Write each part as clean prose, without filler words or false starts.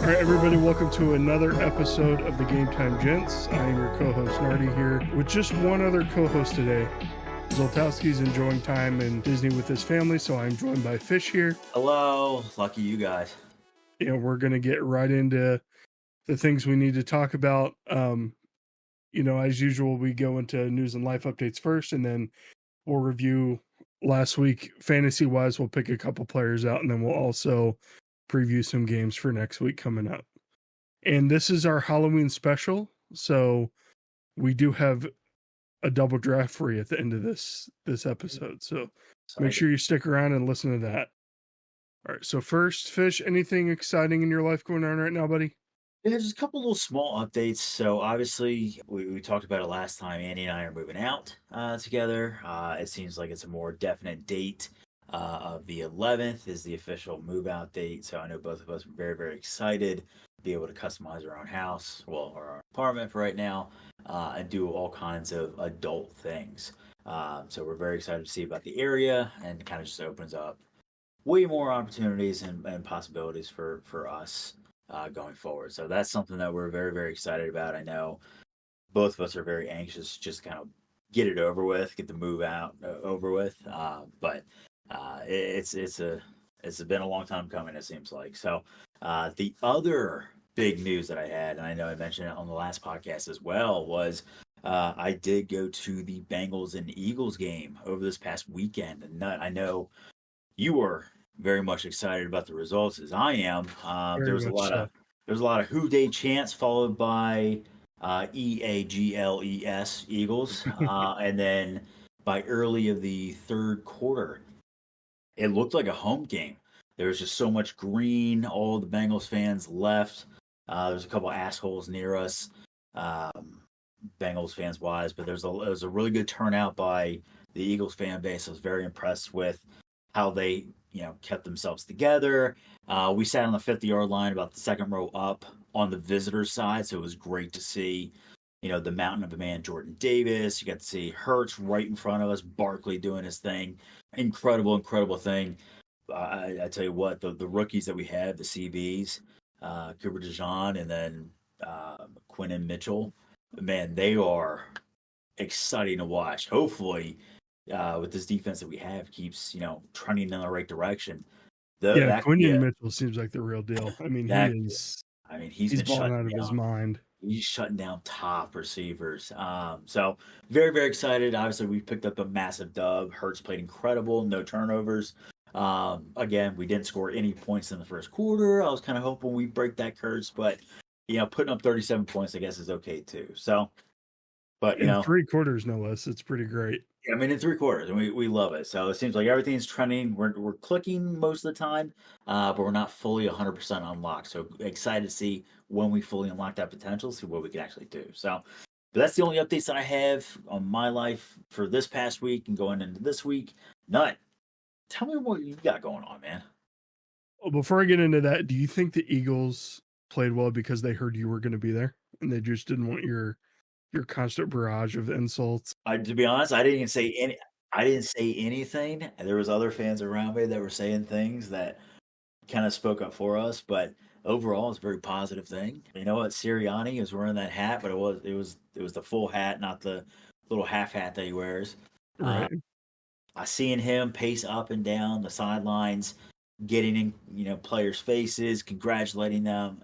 All right, everybody, welcome to another episode of the Game Time Gents. I am your co-host, Nardi, here with just one other co-host today. Zoltowski's enjoying time in Disney with his family, so I'm joined by Fish here. Hello, lucky you guys. We're going to get right into the things we need to talk about. As usual, we go into news and life updates first, and then we'll review last week. Fantasy-wise, we'll pick a couple players out, and then we'll also preview some games for next week coming up. And this is our Halloween special, so we do have a double draft for you at the end of this episode. So make sure you stick around and listen to that. All right, so first, Fish, anything exciting in your life going on right now, buddy? Yeah, just a couple little small updates. So obviously, we talked about it last time. Andy and I are moving out together. It seems like it's a more definite date. Of the 11th is the official move out date. So I know both of us are very, very excited to be able to customize our own house, well, our apartment for right now, and do all kinds of adult things. So we're very excited to see about the area, and kind of just opens up way more opportunities and possibilities for us going forward. So that's something that we're very, very excited about. I know both of us are very anxious just to kind of get it over with, get the move out over with. But it's been a long time coming, it seems like. So the other big news that I had, and I know I mentioned it on the last podcast as well, was I did go to the Bengals and Eagles game over this past weekend, and I know you were very much excited about the results as I am. There was a lot of Who Dey chants followed by EAGLES Eagles, and then by early of the third quarter, it looked like a home game. There was just so much green. All the Bengals fans left. There's a couple assholes near us, Bengals fans wise, but it was a really good turnout by the Eagles fan base. I was very impressed with how they kept themselves together. We sat on the 50-yard line, about the second row up on the visitors' side, so it was great to see the mountain of a man, Jordan Davis. You got to see Hurts right in front of us, Barkley doing his thing. Incredible thing. I tell you what, the rookies that we had, the CBs, Cooper DeJean, and then Quinn Mitchell, man, they are exciting to watch. Hopefully, with this defense that we have, keeps trending in the right direction. Quinn Mitchell seems like the real deal. I mean, he's balling out of his mind. He's shutting down top receivers. So very, very excited. Obviously, we picked up a massive dub. Hurts played incredible, no turnovers. Again, we didn't score any points in the first quarter. I was kind of hoping we break that curse, but putting up 37 points, I guess, is okay too. So, but in 3 quarters, no less, it's pretty great. I mean, in 3 quarters, and we love it. So it seems like everything's trending. We're clicking most of the time, but we're not fully 100% unlocked. So excited to see when we fully unlock that potential, see what we can actually do. So, but that's the only updates that I have on my life for this past week and going into this week. Nut, tell me what you got going on, man. Well, before I get into that, do you think the Eagles played well because they heard you were going to be there and they just didn't want your constant barrage of insults? To be honest, I didn't say anything. There was other fans around me that were saying things that kind of spoke up for us, but overall, it's a very positive thing. You know what? Sirianni is wearing that hat, but it was the full hat, not the little half hat that he wears. Right. I seen him pace up and down the sidelines, getting in players' faces, congratulating them.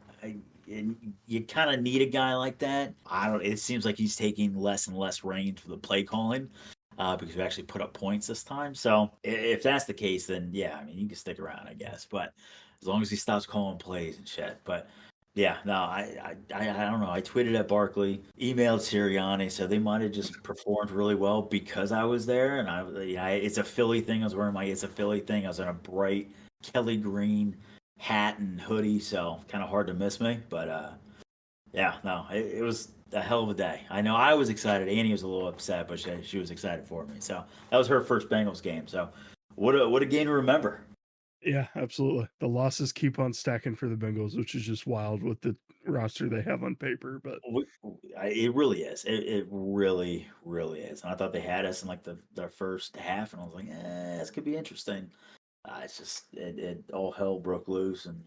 You kind of need a guy like that. It seems like he's taking less and less reign for the play calling because we actually put up points this time. So if that's the case, then yeah, I mean, you can stick around, I guess. But as long as he stops calling plays and shit. But yeah, no, I don't know. I tweeted at Barkley, emailed Sirianni, so they might have just performed really well because I was there. And it's a Philly thing. I was wearing it's a Philly thing. I was in a bright Kelly green hat and hoodie, so kind of hard to miss me. But yeah, no, it was a hell of a day. I know I was excited. Annie was a little upset, but she was excited for me. So that was her first Bengals game. So what a game to remember. Yeah, absolutely. The losses keep on stacking for the Bengals, which is just wild with the roster they have on paper. But it really is. It really, really is. And I thought they had us in like the first half, and I was like, this could be interesting. It's just it all hell broke loose, and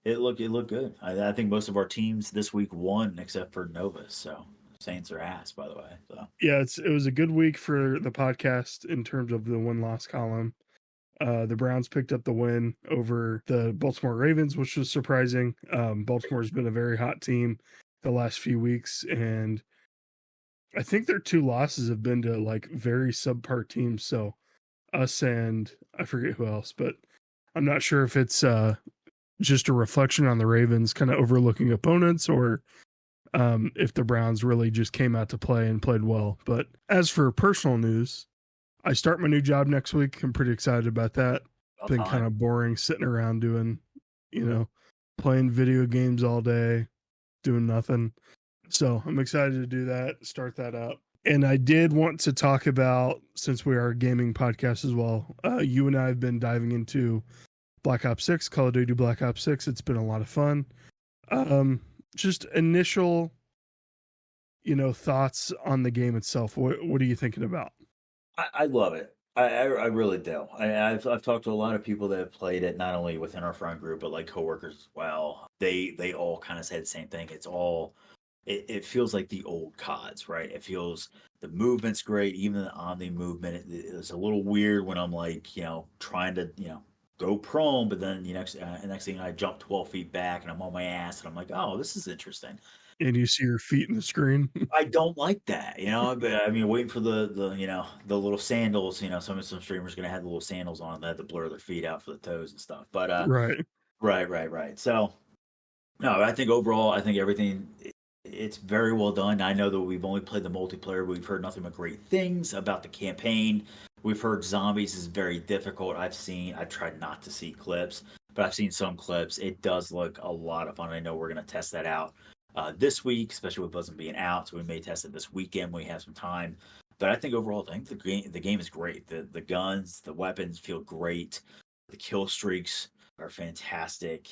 It looked good. I think most of our teams this week won except for Novus. So Saints are ass, by the way. So Yeah, it was a good week for the podcast in terms of the win-loss column. The Browns picked up the win over the Baltimore Ravens, which was surprising. Baltimore's been a very hot team the last few weeks, and I think their two losses have been to like very subpar teams. So us and I forget who else, but I'm not sure if it's just a reflection on the Ravens kind of overlooking opponents or if the Browns really just came out to play and played well. But as for personal news, I start my new job next week. I'm pretty excited about that. about Been kind time. of boring sitting around doing, you know, playing video games all day, doing nothing. So I'm excited to do that, start that up. And I did want to talk about, since we are a gaming podcast as well, you and I have been diving into Black Ops 6, Call of Duty Black Ops 6. It's been a lot of fun. Just initial, thoughts on the game itself. What are you thinking about? I love it. I really do. I've talked to a lot of people that have played it, not only within our friend group, but like coworkers as well. They all kind of say the same thing. It feels like the old CODs, right? It feels the movement's great, even the Omni movement. It's a little weird when I'm like, trying to, go prone, but then next thing I jump 12 feet back and I'm on my ass and I'm like, oh, this is interesting. And you see your feet in the screen. I don't like that, But I mean, waiting for the little sandals. Some streamers gonna have the little sandals on that have to blur their feet out for the toes and stuff. But Right. right. So no, I think overall, I think everything it's very well done. I know that we've only played the multiplayer, but we've heard nothing but great things about the campaign. We've heard zombies is very difficult. I've tried not to see clips, but I've seen some clips. It does look a lot of fun. I know we're gonna test that out this week, especially with Buzzin being out. So we may test it this weekend when we have some time. But I think overall, I think the game is great. The guns, the weapons feel great. The kill streaks are fantastic.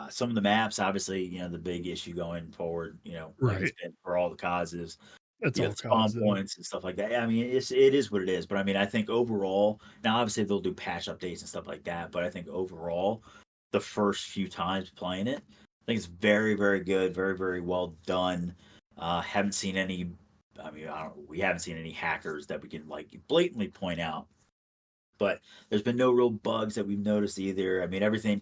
Some of the maps, obviously, the big issue going forward, like it's Right. been for all the causes, That's all spawn CODs though. points and stuff like that. I mean, it is what it is. But I mean, I think overall, now obviously they'll do patch updates and stuff like that. But I think overall, the first few times playing it, I think it's very, very good, very, very well done. Haven't seen any. I mean, we haven't seen any hackers that we can like blatantly point out. But there's been no real bugs that we've noticed either. I mean, everything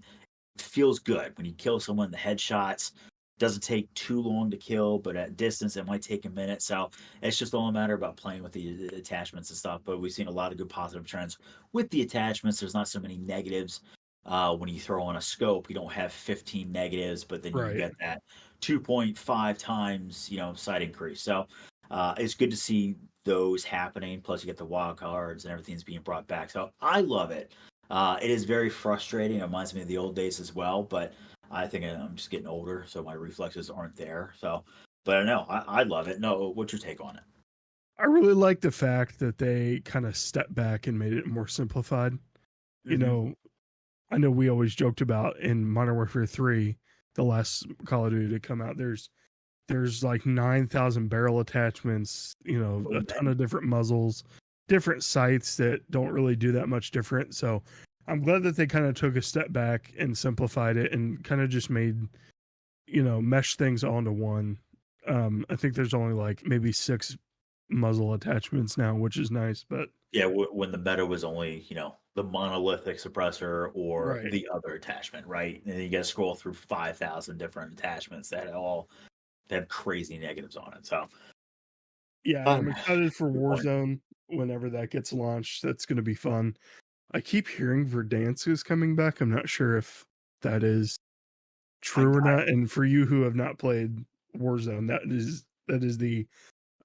feels good when you kill someone. The headshots doesn't take too long to kill, but at distance it might take a minute. So it's just all a matter about playing with the attachments and stuff. But we've seen a lot of good positive trends with the attachments. There's not so many negatives. When you throw on a scope, you don't have 15 negatives, but then you Right. get that 2.5 times sight increase. So it's good to see those happening. Plus, you get the wild cards and everything's being brought back. So I love it. It is very frustrating. It reminds me of the old days as well, but I think I'm just getting older, so my reflexes aren't there. So, but I know I love it. No, what's your take on it? I really like the fact that they kind of stepped back and made it more simplified. You Mm-hmm. know, I know we always joked about in Modern Warfare 3, the last Call of Duty to come out, there's like 9,000 barrel attachments, a ton of different muzzles, different sights that don't really do that much different. So I'm glad that they kind of took a step back and simplified it and kind of just made, mesh things all into one. I think there's only like maybe 6 muzzle attachments now, which is nice, but Yeah, when the meta was only the monolithic suppressor or right. the other attachment, right? And then you got to scroll through 5,000 different attachments that all have crazy negatives on it. So, Yeah, and I'm um, excited for good point. Warzone whenever that gets launched. That's going to be fun. I keep hearing Verdansk is coming back. I'm not sure if that is I, true or I not. And for you who have not played Warzone, that is the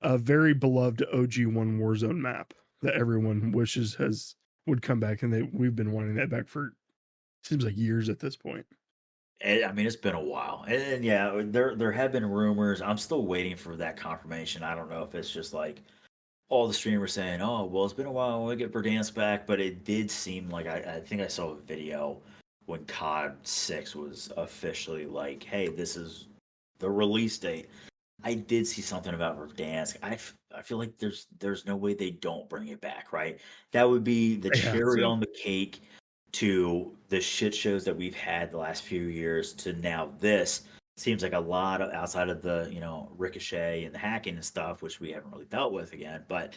very beloved OG1 Warzone map that everyone wishes would come back, and we've been wanting that back for seems like years at this point. I mean, it's been a while, and yeah, there have been rumors. I'm still waiting for that confirmation. I don't know if it's just like all the streamers saying, "Oh, well, it's been a while. I want to get Verdansk back," but it did seem like I think I saw a video when COD 6 was officially like, "Hey, this is the release date." I did see something about Verdansk. I feel like there's no way they don't bring it back, right? That would be the They have cherry to. on the cake to the shit shows that we've had the last few years to now this seems like a lot of outside of the Ricochet and the hacking and stuff, which we haven't really dealt with again. But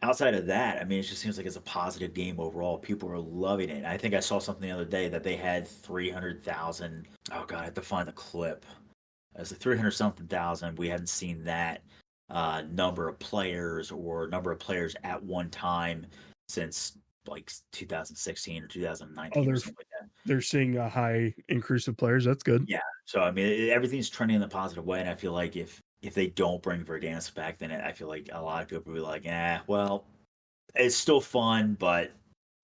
outside of that, I mean, it just seems like it's a positive game overall. People are loving it. I think I saw something the other day that they had 300,000. Oh god, I have to find the clip. It's a 300 something thousand. We haven't seen that number of players or number of players at one time since like 2016 or 2019 or something like that. They're seeing a high increase of players. That's good. Yeah. So I mean, everything's trending in the positive way, and I feel like if they don't bring Verdansk back, then I feel like a lot of people will be like, well, it's still fun, but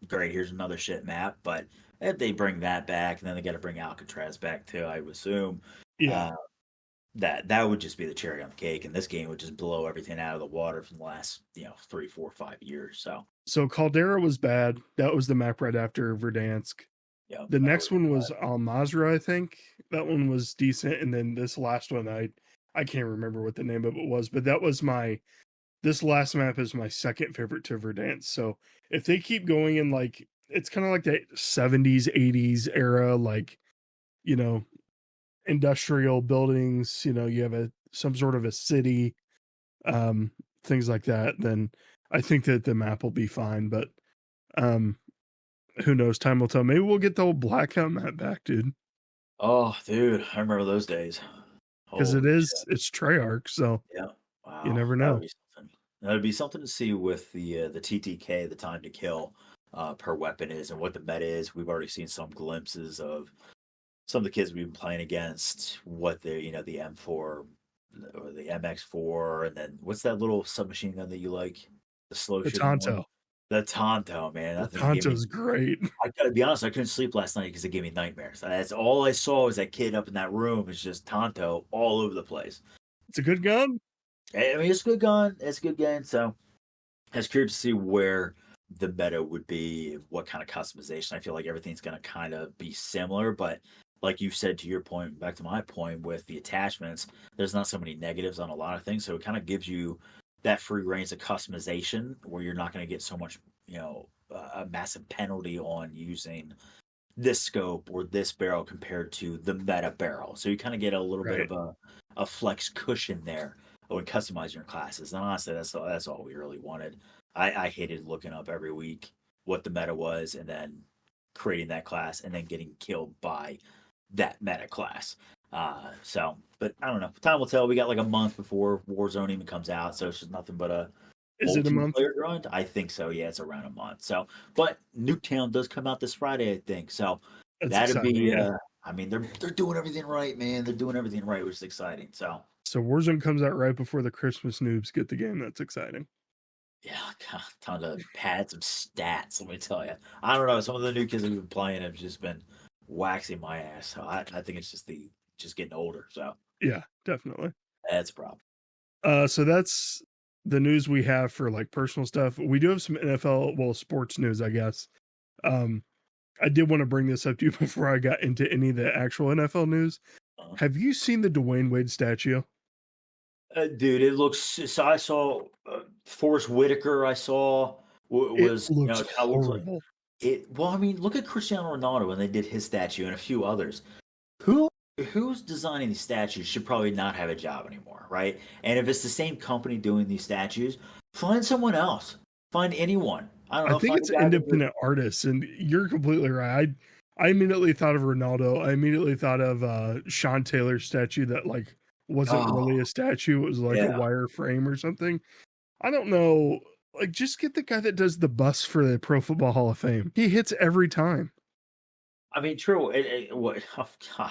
great, here's another shit map. But if they bring that back, and then they got to bring Alcatraz back too, I would assume. Yeah. That would just be the cherry on the cake, and this game would just blow everything out of the water from the last 3, 4, 5 years. So Caldera was bad. That was the map right after Verdansk. Yeah. The next one was Al Mazrah, I think. That one was decent, and then this last one, I can't remember what the name of it was, but that was this last map is my second favorite to Verdansk. So if they keep going in like it's kind of like that 70s, 80s era, like industrial buildings, you have some sort of a city, things like that, then I think that the map will be fine. But who knows? Time will tell. Maybe we'll get the old Blackout map back, dude. Oh, dude, I remember those days. Because it's Treyarch, so yeah, wow, you never know. That'd be something to see with the TTK, the time to kill per weapon is, and what the meta is. We've already seen some glimpses of some of the kids we've been playing against, what the the M4 or the MX4, and then what's that little submachine gun that you like? The slow shooting Tonto. one? The Tonto, man. The Tonto's great. I gotta be honest, I couldn't sleep last night because it gave me nightmares. That's all I saw was that kid up in that room. It's just Tonto all over the place. It's a good gun. I mean, it's a good gun. It's a good game. So I was curious to see where the meta would be, what kind of customization. I feel like everything's gonna kind of be similar, but like you said, to your point, back to my point with the attachments, there's not so many negatives on a lot of things. So it kind of gives you that free range of customization where you're not going to get so much, a massive penalty on using this scope or this barrel compared to the meta barrel. So you kind of get a little bit of a flex cushion there when customizing your classes. And honestly, that's all we really wanted. I hated looking up every week what the meta was and then creating that class and then getting killed by that meta class. But I don't know. Time will tell. We got like a month before Warzone even comes out, so it's just nothing but a Is it a month? Grind. I think so. Yeah, it's around a month. So, but Nuketown does come out this Friday, I think. So that'd be. Yeah. I mean, they're doing everything right, man. They're doing everything right, which is exciting. So Warzone comes out right before the Christmas noobs get the game. That's exciting. Yeah, God, time to pad some stats. Let me tell you. I don't know. Some of the new kids that we've been playing have just been waxing my ass. So I think it's just getting older. So yeah, definitely. That's a problem. So that's the news we have for like personal stuff. We do have some NFL, sports news, I guess. I did want to bring this up to you before I got into any of the actual NFL news. Have you seen the Dwayne Wade statue? Dude, it looks. So I saw Forrest Whitaker. I saw was it looks horrible. Well, I mean, look at Cristiano Ronaldo when they did his statue and a few others. Who's designing these statues should probably not have a job anymore, right? And if it's the same company doing these statues, find someone else. Find anyone. I don't know. I think it's independent artists, and you're completely right. I immediately thought of Ronaldo. I immediately thought of Sean Taylor's statue that like wasn't really a statue. It was like a wire frame or something. I don't know. Like, just get the guy that does the bus for the Pro Football Hall of Fame. He hits every time. I mean, true. What? Oh God.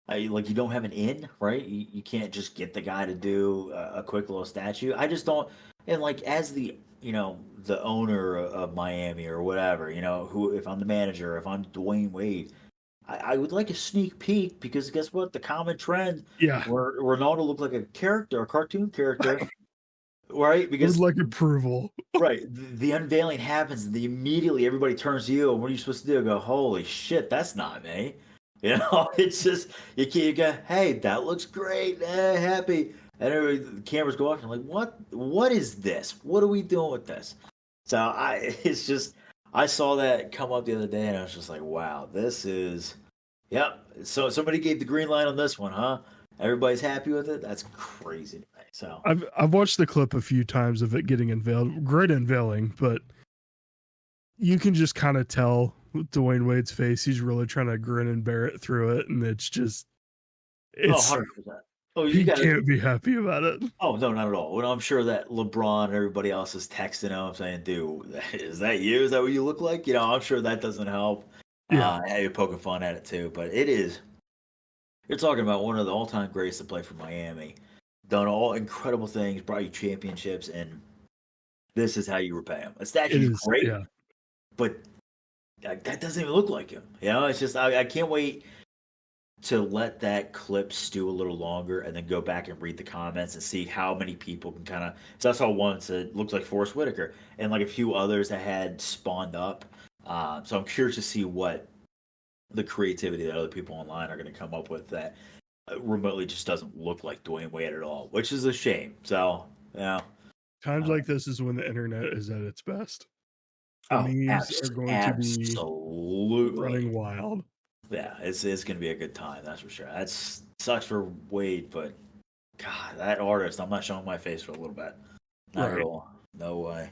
Like, you don't have an in, right? You can't just get the guy to do a quick little statue. I just don't. And like, as the the owner of Miami or whatever, who, if I'm the manager, if I'm Dwayne Wade, I would like a sneak peek, because guess what? The common trend, where Ronaldo looked like a cartoon character, right? Because like approval, right? The unveiling happens, and immediately everybody turns to you, and what are you supposed to do? Go, holy shit, that's not me. It's just you go, hey, that looks great, happy, and the cameras go off, and I'm like, what is this? What are we doing with this? So it's just, I saw that come up the other day, and I was just like, "Wow, this is." Yep. So somebody gave the green light on this one, huh? Everybody's happy with it. That's crazy to me. So I've watched the clip a few times of it getting unveiled. Great unveiling, but you can just kind of tell with Dwayne Wade's face. He's really trying to grin and bear it through it, and it's just oh, it's 100%. Oh, you he got can't to. be happy about it. Oh no, not at all. Well, I'm sure that LeBron and everybody else is texting him saying, "Dude, is that you? Is that what you look like?" I'm sure that doesn't help. Yeah, Yeah, you're poking fun at it too, but it is. You're talking about one of the all-time greats to play for Miami. Done all incredible things, brought you championships, and this is how you repay him. A it statue's is. great, Yeah, but that doesn't even look like him. It's just I can't wait to let that clip stew a little longer and then go back and read the comments and see how many people can kind of. So I saw one that looked like Forrest Whitaker and like a few others that had spawned up. So I'm curious to see what the creativity that other people online are going to come up with that remotely just doesn't look like Dwayne Wade at all, which is a shame. So yeah, times uh, like this is when the internet is at its best. The oh, memes are going to be absolutely. running wild. Yeah, it's gonna be a good time, that's for sure. That sucks for Wade, but God, that artist, I'm not showing my face for a little bit. Not at Right. all. No way.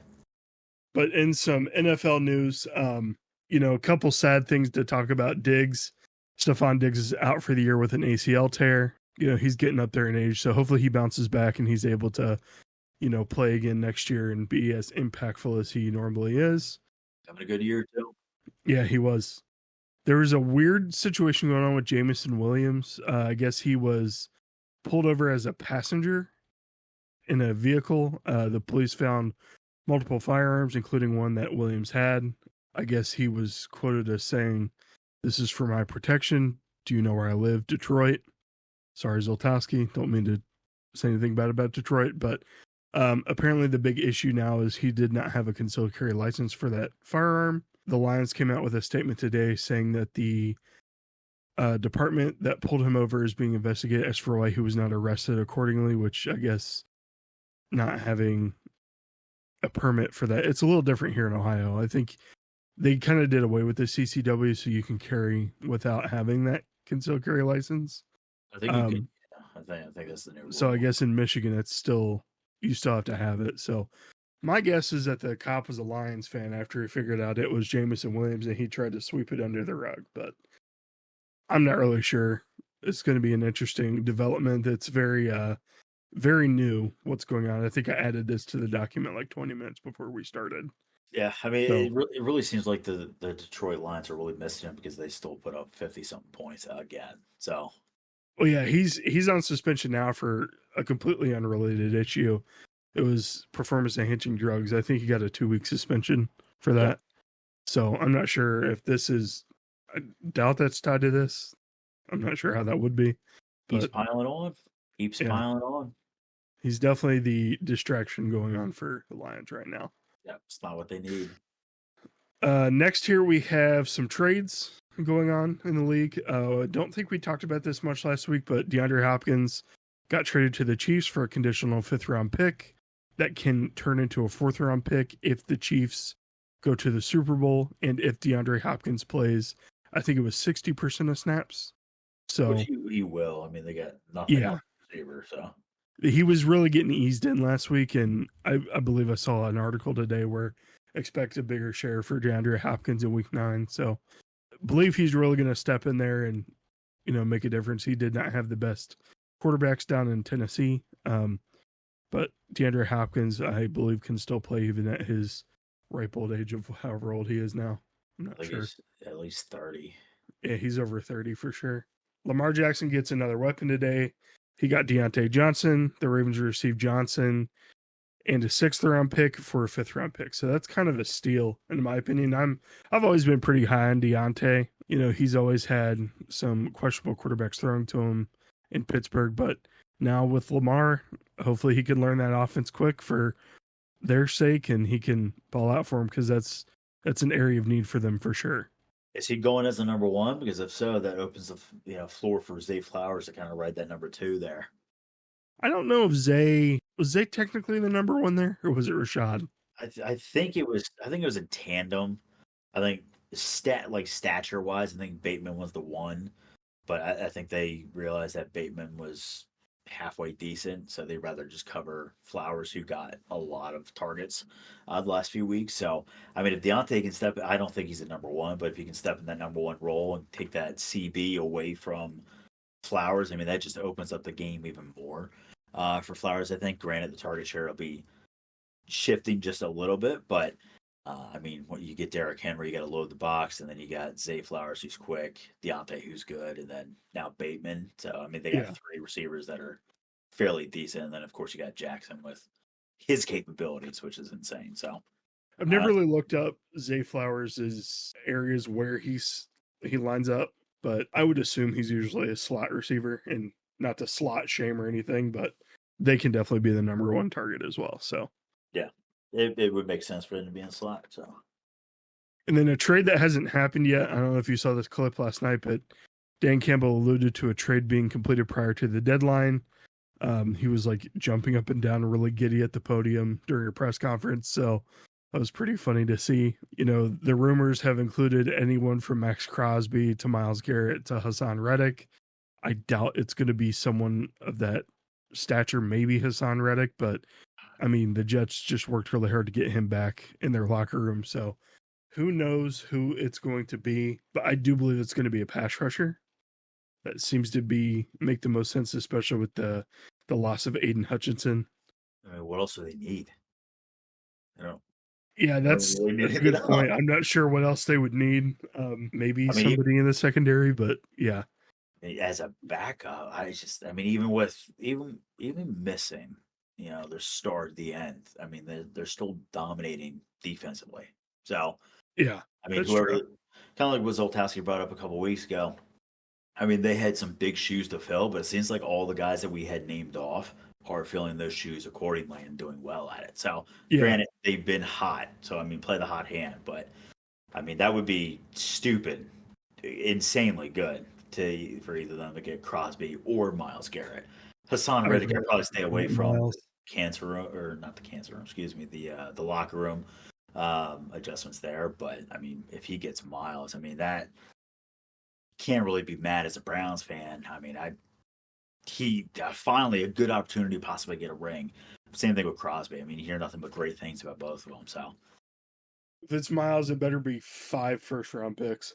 But in some NFL news, a couple sad things to talk about. Stephon Diggs is out for the year with an ACL tear. He's getting up there in age, so hopefully he bounces back and he's able to, play again next year and be as impactful as he normally is. Having a good year too. Yeah, he was. There was a weird situation going on with Jamison Williams. I guess he was pulled over as a passenger in a vehicle. The police found multiple firearms, including one that Williams had. I guess he was quoted as saying, "This is for my protection. Do you know where I live? Detroit." Sorry, Zoltowski. Don't mean to say anything bad about Detroit, but apparently the big issue now is he did not have a concealed carry license for that firearm. The Lions came out with a statement today saying that the department that pulled him over is being investigated as for why he was not arrested accordingly, which I guess not having a permit for that. It's a little different here in Ohio. I think they kind of did away with the CCW so you can carry without having that concealed carry license. I think you can. Yeah, I think that's the new rule. So I guess in Michigan, you still have to have it. So my guess is that the cop was a Lions fan after he figured out it was Jamison Williams and he tried to sweep it under the rug. But I'm not really sure. It's going to be an interesting development. It's very new what's going on. I think I added this to the document like 20 minutes before we started. Yeah, I mean, So, it really seems like the Detroit Lions are really missing him because they still put up 50 something points again. So, well, yeah, he's on suspension now for a completely unrelated issue. It was performance enhancing drugs. I think he got a 2-week suspension for that. yeah, So I'm not sure if this is. I doubt that's tied to this. I'm not sure how that would be. keeps But piling on. Keeps yeah, piling on. he's definitely the distraction going on for the Lions right now. Yeah, it's not what they need. Next here we have some trades going on in the league. Don't think we talked about this much last week, but DeAndre Hopkins got traded to the Chiefs for a conditional 5th-round pick that can turn into a 4th-round pick if the Chiefs go to the Super Bowl and if DeAndre Hopkins plays, I think it was 60% of snaps. So Which he will. I mean, they got nothing yeah, else receiver, so he was really getting eased in last week, and I believe I saw an article today where expect a bigger share for DeAndre Hopkins in Week 9. So believe he's really going to step in there and make a difference. He did not have the best quarterbacks down in Tennessee, but DeAndre Hopkins, I believe, can still play even at his ripe old age of however old he is now. I'm I not think sure. he's at least 30. Yeah, he's over 30 for sure. Lamar Jackson gets another weapon today. He got Deontay Johnson. The Ravens received Johnson and a 6th-round pick for a 5th-round pick. So that's kind of a steal, in my opinion. I've always been pretty high on Deontay. He's always had some questionable quarterbacks thrown to him in Pittsburgh, but now with Lamar, hopefully he can learn that offense quick for their sake, and he can ball out for them because that's an area of need for them for sure. Is he going as the number one? Because if so, that opens the floor for Zay Flowers to kind of ride that number 2 there. I don't know if Zay technically the number one there, or was it Rashad? I think it was. I think it was in tandem. I think stature wise, I think Bateman was the one, but I think they realized that Bateman was halfway decent, so they'd rather just cover Flowers, who got a lot of targets the last few weeks. So, I mean, if Deontay can step, I don't think he's a number one, but if he can step in that number one role and take that CB away from Flowers, I mean, that just opens up the game even more for Flowers. I think, granted, the target share will be shifting just a little bit, but I mean, when you get Derrick Henry, you got to load the box, and then you got Zay Flowers, who's quick, Deontay, who's good, and then now Bateman. So I mean, they got Yeah. three receivers that are fairly decent, and then of course you got Jackson with his capabilities, which is insane. So I've never really looked up Zay Flowers' areas where he lines up, but I would assume he's usually a slot receiver, and not to slot shame or anything, but they can definitely be the number one target as well. So yeah, it would make sense for him to be in slot. So, and then a trade that hasn't happened yet. I don't know if you saw this clip last night, but Dan Campbell alluded to a trade being completed prior to the deadline. He was like jumping up and down, really giddy at the podium during a press conference. So that was pretty funny to see. You know, the rumors have included anyone from Max Crosby to Myles Garrett to Hassan Reddick. I doubt it's going to be someone of that stature, maybe Hassan Reddick, but I mean, the Jets just worked really hard to get him back in their locker room. So who knows who it's going to be, but I do believe it's going to be a pass rusher. That seems to make the most sense, especially with the loss of Aiden Hutchinson. I mean, what else do they need? I don't. Yeah, that's a good point. I'm not sure what else they would need. Maybe somebody in the secondary, but yeah. As a backup, I mean, even missing, you know, their star at the end. I mean, they're still dominating defensively. So yeah, I mean, whoever, kind of like what Zoltowski brought up a couple weeks ago. I mean, they had some big shoes to fill, but it seems like all the guys that we had named off are filling those shoes accordingly and doing well at it. So, granted, they've been hot. So, I mean, play the hot hand. But, I mean, that would be stupid, insanely good for either of them to get Crosby or Myles Garrett. Hassan Reddick, I'd probably stay away from the cancer room, or not the cancer room, excuse me, the locker room adjustments there. But, I mean, if he gets Myles, I mean, that can't really be mad as a Browns fan. I mean, he finally a good opportunity to possibly get a ring. Same thing with Crosby. I mean, you hear nothing but great things about both of them. So if it's Myles, it better be 5 first-round picks.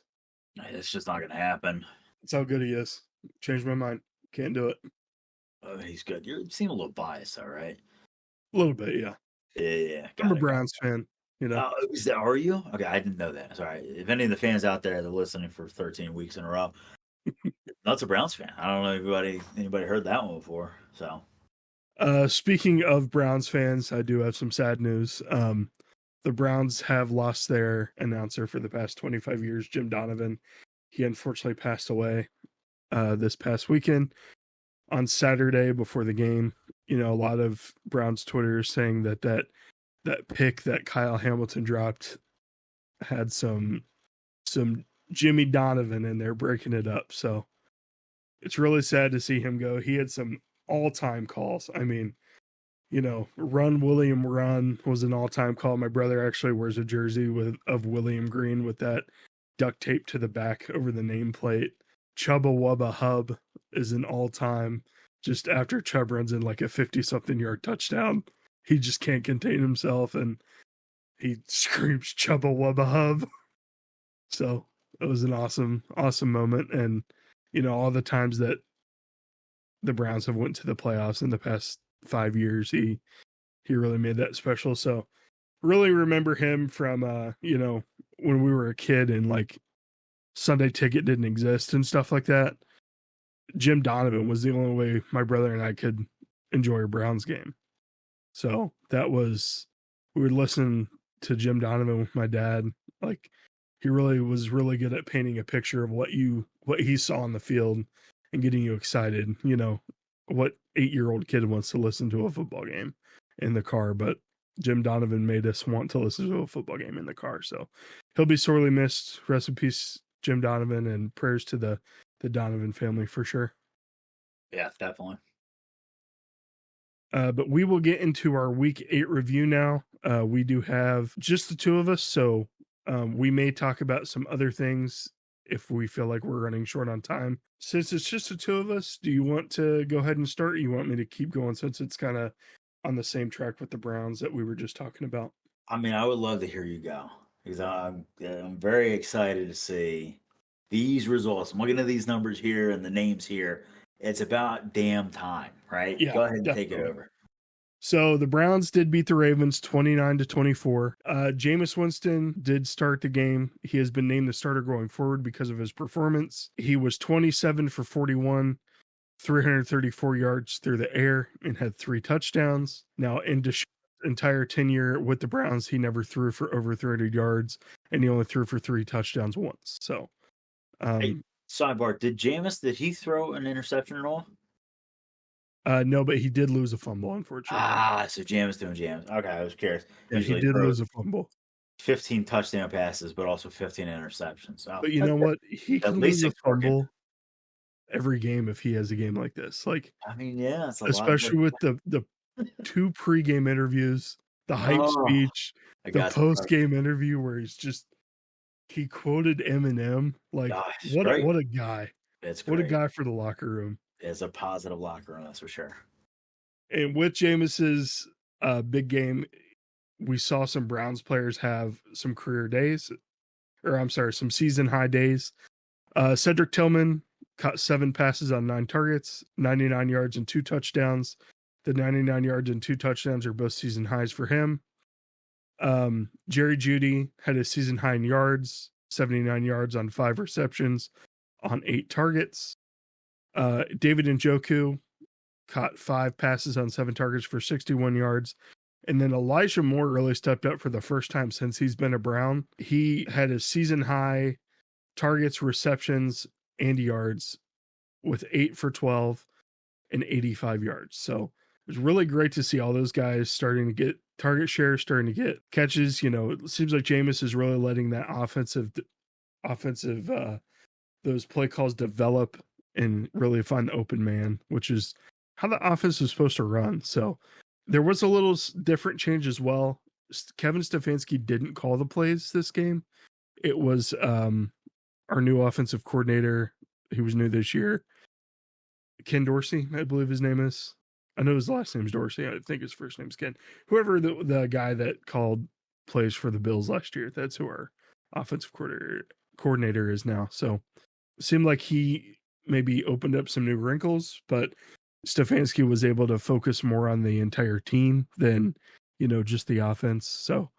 It's just not going to happen. That's how good he is. Changed my mind. Can't do it. Oh, he's good. You seem a little biased, all right? A little bit, yeah. Yeah. I'm a Browns fan. You know, are you? Okay, I didn't know that. Sorry. If any of the fans out there that are listening for 13 weeks in a row, that's a Browns fan. I don't know if anybody heard that one before. So, speaking of Browns fans, I do have some sad news. The Browns have lost their announcer for the past 25 years, Jim Donovan. He unfortunately passed away this past weekend on Saturday before the game. You know, a lot of Browns Twitter is saying that pick that Kyle Hamilton dropped had some Jimmy Donovan in there breaking it up. So it's really sad to see him go. He had some all-time calls. I mean, you know, Run William Run was an all-time call. My brother actually wears a jersey of William Green with that duct tape to the back over the nameplate. Chubba Wubba Hub is an all-time. Just after Chubb runs in like a 50-something yard touchdown, he just can't contain himself and he screams Chubba Wubba Hub. So it was an awesome moment. And, you know, all the times that the Browns have went to the playoffs in the past 5 years, he really made that special. So really remember him from, you know, when we were a kid and like Sunday Ticket didn't exist and stuff like that. Jim Donovan was the only way my brother and I could enjoy a Browns game. So we would listen to Jim Donovan with my dad. Like he was really good at painting a picture of what he saw on the field and getting you excited. You know, what 8-year-old kid wants to listen to a football game in the car, but Jim Donovan made us want to listen to a football game in the car. So he'll be sorely missed. Rest in peace, Jim Donovan, and prayers to the Donovan family for sure. Yeah, definitely. But we will get into our week 8 review now. We do have just the two of us, so We may talk about some other things if we feel like we're running short on time. Since it's just the two of us, do you want to go ahead and start? Or you want me to keep going since it's kind of on the same track with the Browns that we were just talking about? I mean, I would love to hear you go because I'm very excited to see these results. I'm looking at these numbers here and the names here. It's about damn time, right? Yeah, Go ahead and take it definitely. over. So the Browns did beat the Ravens 29-24. Jameis Winston did start the game. He has been named the starter going forward because of his performance. He was 27 for 41, 334 yards through the air, and had 3 touchdowns. Now, in Deshaun's entire tenure with the Browns, he never threw for over 300 yards, and he only threw for 3 touchdowns once. So, Hey, sidebar: did he throw an interception at all? no, but he did lose a fumble, unfortunately. So Jameis doing Jameis. Okay, I was curious. Yeah, he Usually did throws lose a fumble. 15 touchdown passes, but also 15 interceptions. So But you know what? He at can least lose a it's working. fumble every game if he has a game like this. Like, I mean, yeah, it's a lot. especially with the 2 pregame interviews, the hype Oh, speech, I the got some post-game interview where he quoted Eminem. Like, gosh, what great. a guy. It's What a great. guy for the locker room. It's a positive locker room, that's for sure. And with Jameis's big game, we saw some Browns players have some career days, or I'm sorry, some season high days. Cedric Tillman caught 7 passes on 9 targets, 99 yards and 2 touchdowns. The 99 yards and 2 touchdowns are both season highs for him. Jerry Jeudy had a season high in yards, 79 yards on 5 receptions on 8 targets. David Njoku caught 5 passes on 7 targets for 61 yards. And then Elijah Moore really stepped up for the first time since he's been a Brown. He had a season high targets, receptions, and yards with 8 for 12 and 85 yards. So it was really great to see all those guys starting to get target share, starting to get catches. You know, it seems like Jameis is really letting that offensive, those play calls develop and really find the open man, which is how the offense is supposed to run. So there was a little different change as well. Kevin Stefanski didn't call the plays this game. It was our new offensive coordinator. He was new this year. Ken Dorsey, I believe his name is. I know his last name's Dorsey. I think his first name's Ken. Whoever the guy that called plays for the Bills last year, that's who our offensive coordinator is now. So it seemed like he maybe opened up some new wrinkles, but Stefanski was able to focus more on the entire team than, just the offense. So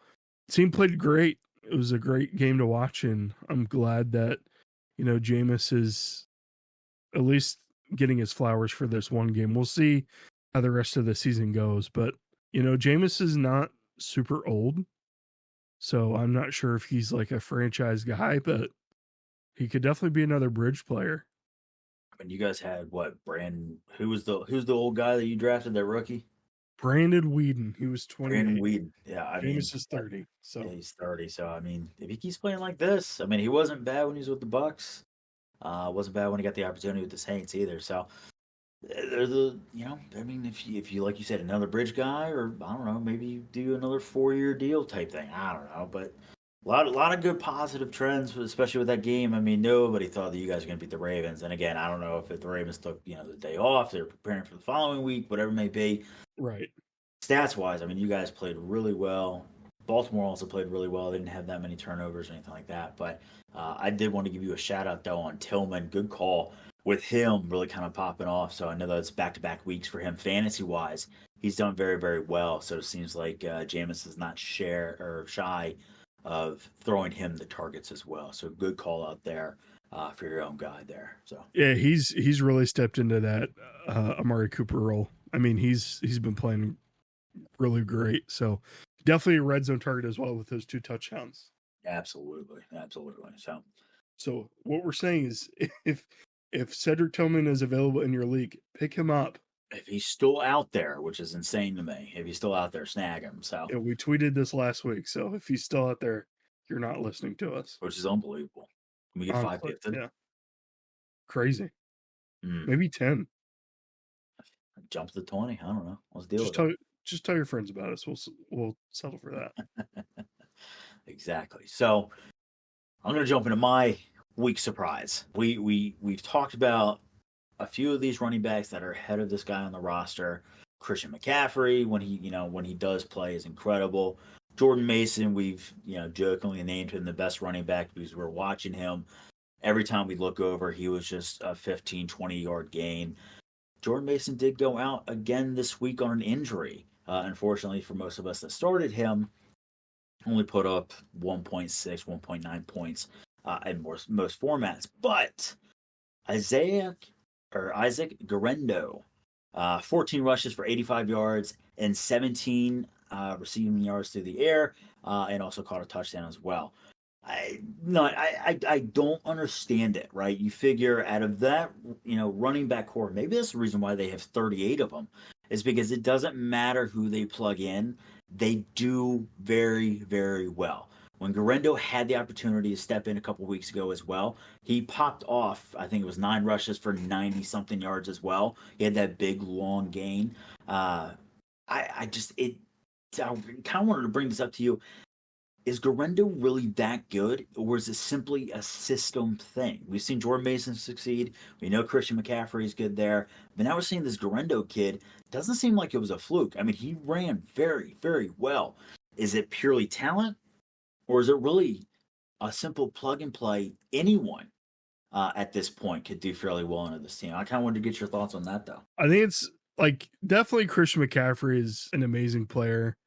team played great. It was a great game to watch, and I'm glad that, Jameis is at least getting his flowers for this one game. We'll see how the rest of the season goes, but Jameis is not super old, so I'm not sure if he's like a franchise guy, but he could definitely be another bridge player. I mean, you guys had what? Who's the old guy that you drafted, that rookie? Brandon Weeden. He was 28. Brandon Weeden. Yeah, I mean, Jameis is 30. So yeah, he's 30. So I mean, if he keeps playing like this, I mean, he wasn't bad when he was with the Bucks. Wasn't bad when he got the opportunity with the Saints either. So they're I mean, if you like you said, another bridge guy, or I don't know, maybe you do another 4-year deal type thing. I don't know, but a lot of good positive trends, especially with that game. I mean, nobody thought that you guys were going to beat the Ravens. And again, I don't know if the Ravens took the day off, they're preparing for the following week, whatever it may be. right. Stats wise, I mean, you guys played really well. Baltimore also played really well. They didn't have that many turnovers or anything like that. But I did want to give you a shout out though on Tillman. Good call with him really kind of popping off. So I know that's back to back weeks for him fantasy wise. He's done very, very well. So it seems like Jameis is not shy of throwing him the targets as well. So good call out there for your own guy there. So yeah, he's really stepped into that Amari Cooper role. I mean, he's been playing really great. So definitely a red zone target as well with those 2 touchdowns. absolutely. So what we're saying is if Cedric Tillman is available in your league, pick him up. If he's still out there, which is insane to me, if he's still out there, snag him. So Yeah, we tweeted this last week. So if he's still out there, you're not listening to us. which is unbelievable. We get 5 gifted. Yeah. Crazy. Mm. Maybe 10. Jump to the 20. I don't know. Let's deal Just with it. tell your friends about us. We'll settle for that. exactly. So I'm going to jump into my week surprise. We've talked about a few of these running backs that are ahead of this guy on the roster. Christian McCaffrey, when he does play, is incredible. Jordan Mason, we've jokingly named him the best running back because we're watching him. Every time we look over, he was just a 15, 20-yard gain. Jordan Mason did go out again this week on an injury. Unfortunately, for most of us that started him, only put up 1.6, 1.9 points in most formats. But Isaac Guerendo, 14 rushes for 85 yards and 17 receiving yards through the air, and also caught a touchdown as well. I don't understand it, right? You figure out of that, running back core, maybe that's the reason why they have 38 of them, is because it doesn't matter who they plug in, they do very, very well. When Guerendo had the opportunity to step in a couple weeks ago as well, he popped off, I think it was 9 rushes for 90 something yards as well. He had that big long gain. I kind of wanted to bring this up to you. Is Guerendo really that good, or is it simply a system thing? We've seen Jordan Mason succeed. We know Christian McCaffrey is good there. But now we're seeing this Guerendo kid. Doesn't seem like it was a fluke. I mean, he ran very, very well. Is it purely talent, or is it really a simple plug and play? Anyone at this point could do fairly well into this team. I kind of wanted to get your thoughts on that, though. I think it's like definitely Christian McCaffrey is an amazing player.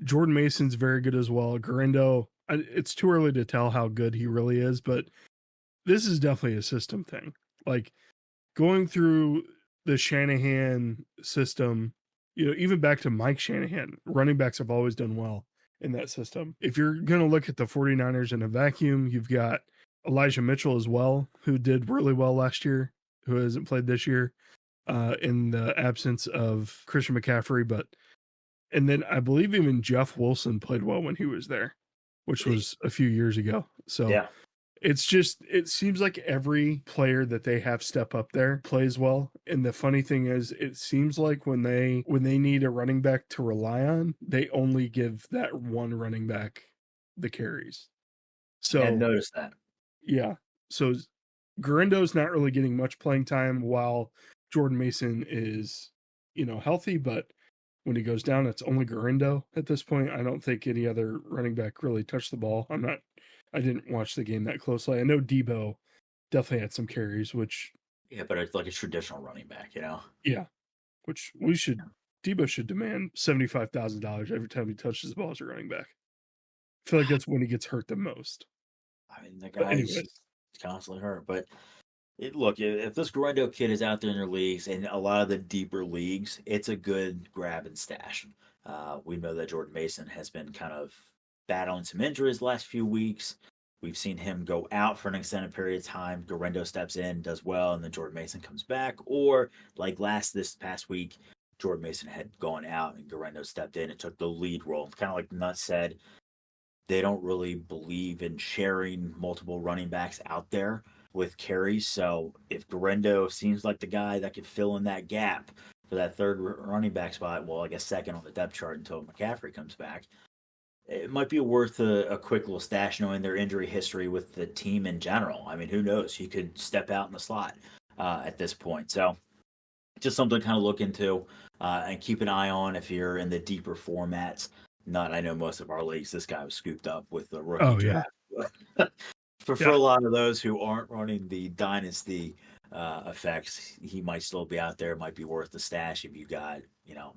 Jordan Mason's very good as well. Guerendo, it's too early to tell how good he really is, but this is definitely a system thing. Like going through the Shanahan system, even back to Mike Shanahan, running backs have always done well in that system. If you're going to look at the 49ers in a vacuum, you've got Elijah Mitchell as well, who did really well last year, who hasn't played this year in the absence of Christian McCaffrey, and then I believe even Jeff Wilson played well when he was there, which was a few years ago. So yeah. it seems like every player that they have step up there plays well. And the funny thing is, it seems like when they need a running back to rely on, they only give that one running back the carries. So I noticed that. Yeah. So Guerendo's not really getting much playing time while Jordan Mason is, healthy, but when he goes down, it's only Guerendo at this point. I don't think any other running back really touched the ball. I didn't watch the game that closely. I know Debo definitely had some carries, which. Yeah, but it's like a traditional running back, Yeah. Which Debo should demand $75,000 every time he touches the ball as a running back. I feel like that's when he gets hurt the most. I mean, the guy's constantly hurt, but look, if this Guerendo kid is out there in their leagues and a lot of the deeper leagues, it's a good grab and stash. We know that Jordan Mason has been kind of battling some injuries the last few weeks. We've seen him go out for an extended period of time. Guerendo steps in, does well, and then Jordan Mason comes back. Or like this past week, Jordan Mason had gone out and Guerendo stepped in and took the lead role. Kind of like Nutt said, they don't really believe in sharing multiple running backs out there with carries. So if Guerendo seems like the guy that could fill in that gap for that third running back spot, well, I guess second on the depth chart until McCaffrey comes back, it might be worth a quick little stash knowing their injury history with the team in general. I mean, who knows? He could step out in the slot at this point. So just something to kind of look into and keep an eye on if you're in the deeper formats. I know most of our leagues, this guy was scooped up with the rookie draft. Yeah. For a lot of those who aren't running the dynasty effects, he might still be out there. It might be worth the stash if you got,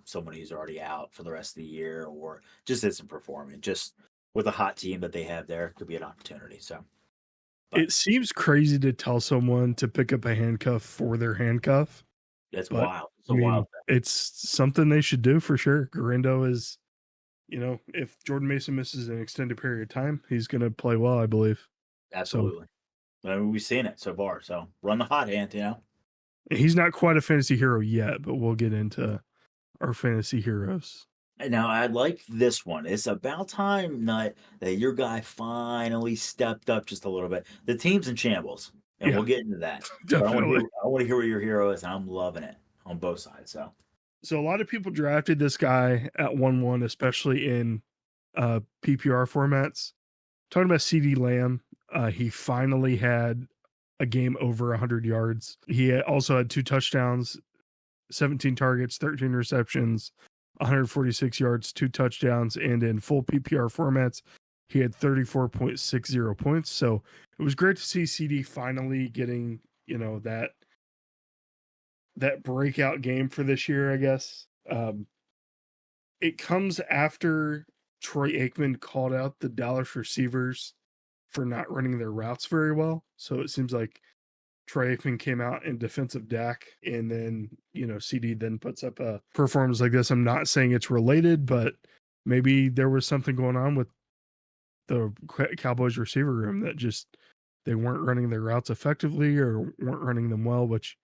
someone who's already out for the rest of the year or just isn't performing. Just with a hot team that they have there, could be an opportunity. So it seems crazy to tell someone to pick up a handcuff for their handcuff. That's wild. It's wild thing. It's something they should do for sure. Guerendo is, if Jordan Mason misses an extended period of time, he's going to play well, I believe. Absolutely. So, I mean, we've seen it so far. So run the hot hand, He's not quite a fantasy hero yet, but we'll get into our fantasy heroes. Now, I like this one. It's about time, Nut, that your guy finally stepped up just a little bit. The team's in shambles, and we'll get into that. Definitely. I want to hear what your hero is, and I'm loving it on both sides. So a lot of people drafted this guy at 1-1, especially in PPR formats. talking about CeeDee Lamb, he finally had a game over 100 yards. He also had 2 touchdowns, 17 targets, 13 receptions, 146 yards, 2 touchdowns, and in full PPR formats, he had 34.60 points. So it was great to see CD finally getting, that breakout game for this year, I guess. It comes after Troy Aikman called out the Dallas receivers for not running their routes very well. So it seems like Troy Aikman came out in defense of Dak, and then, CD then puts up a performance like this. I'm not saying it's related, but maybe there was something going on with the Cowboys receiver room that just they weren't running their routes effectively or weren't running them well, which,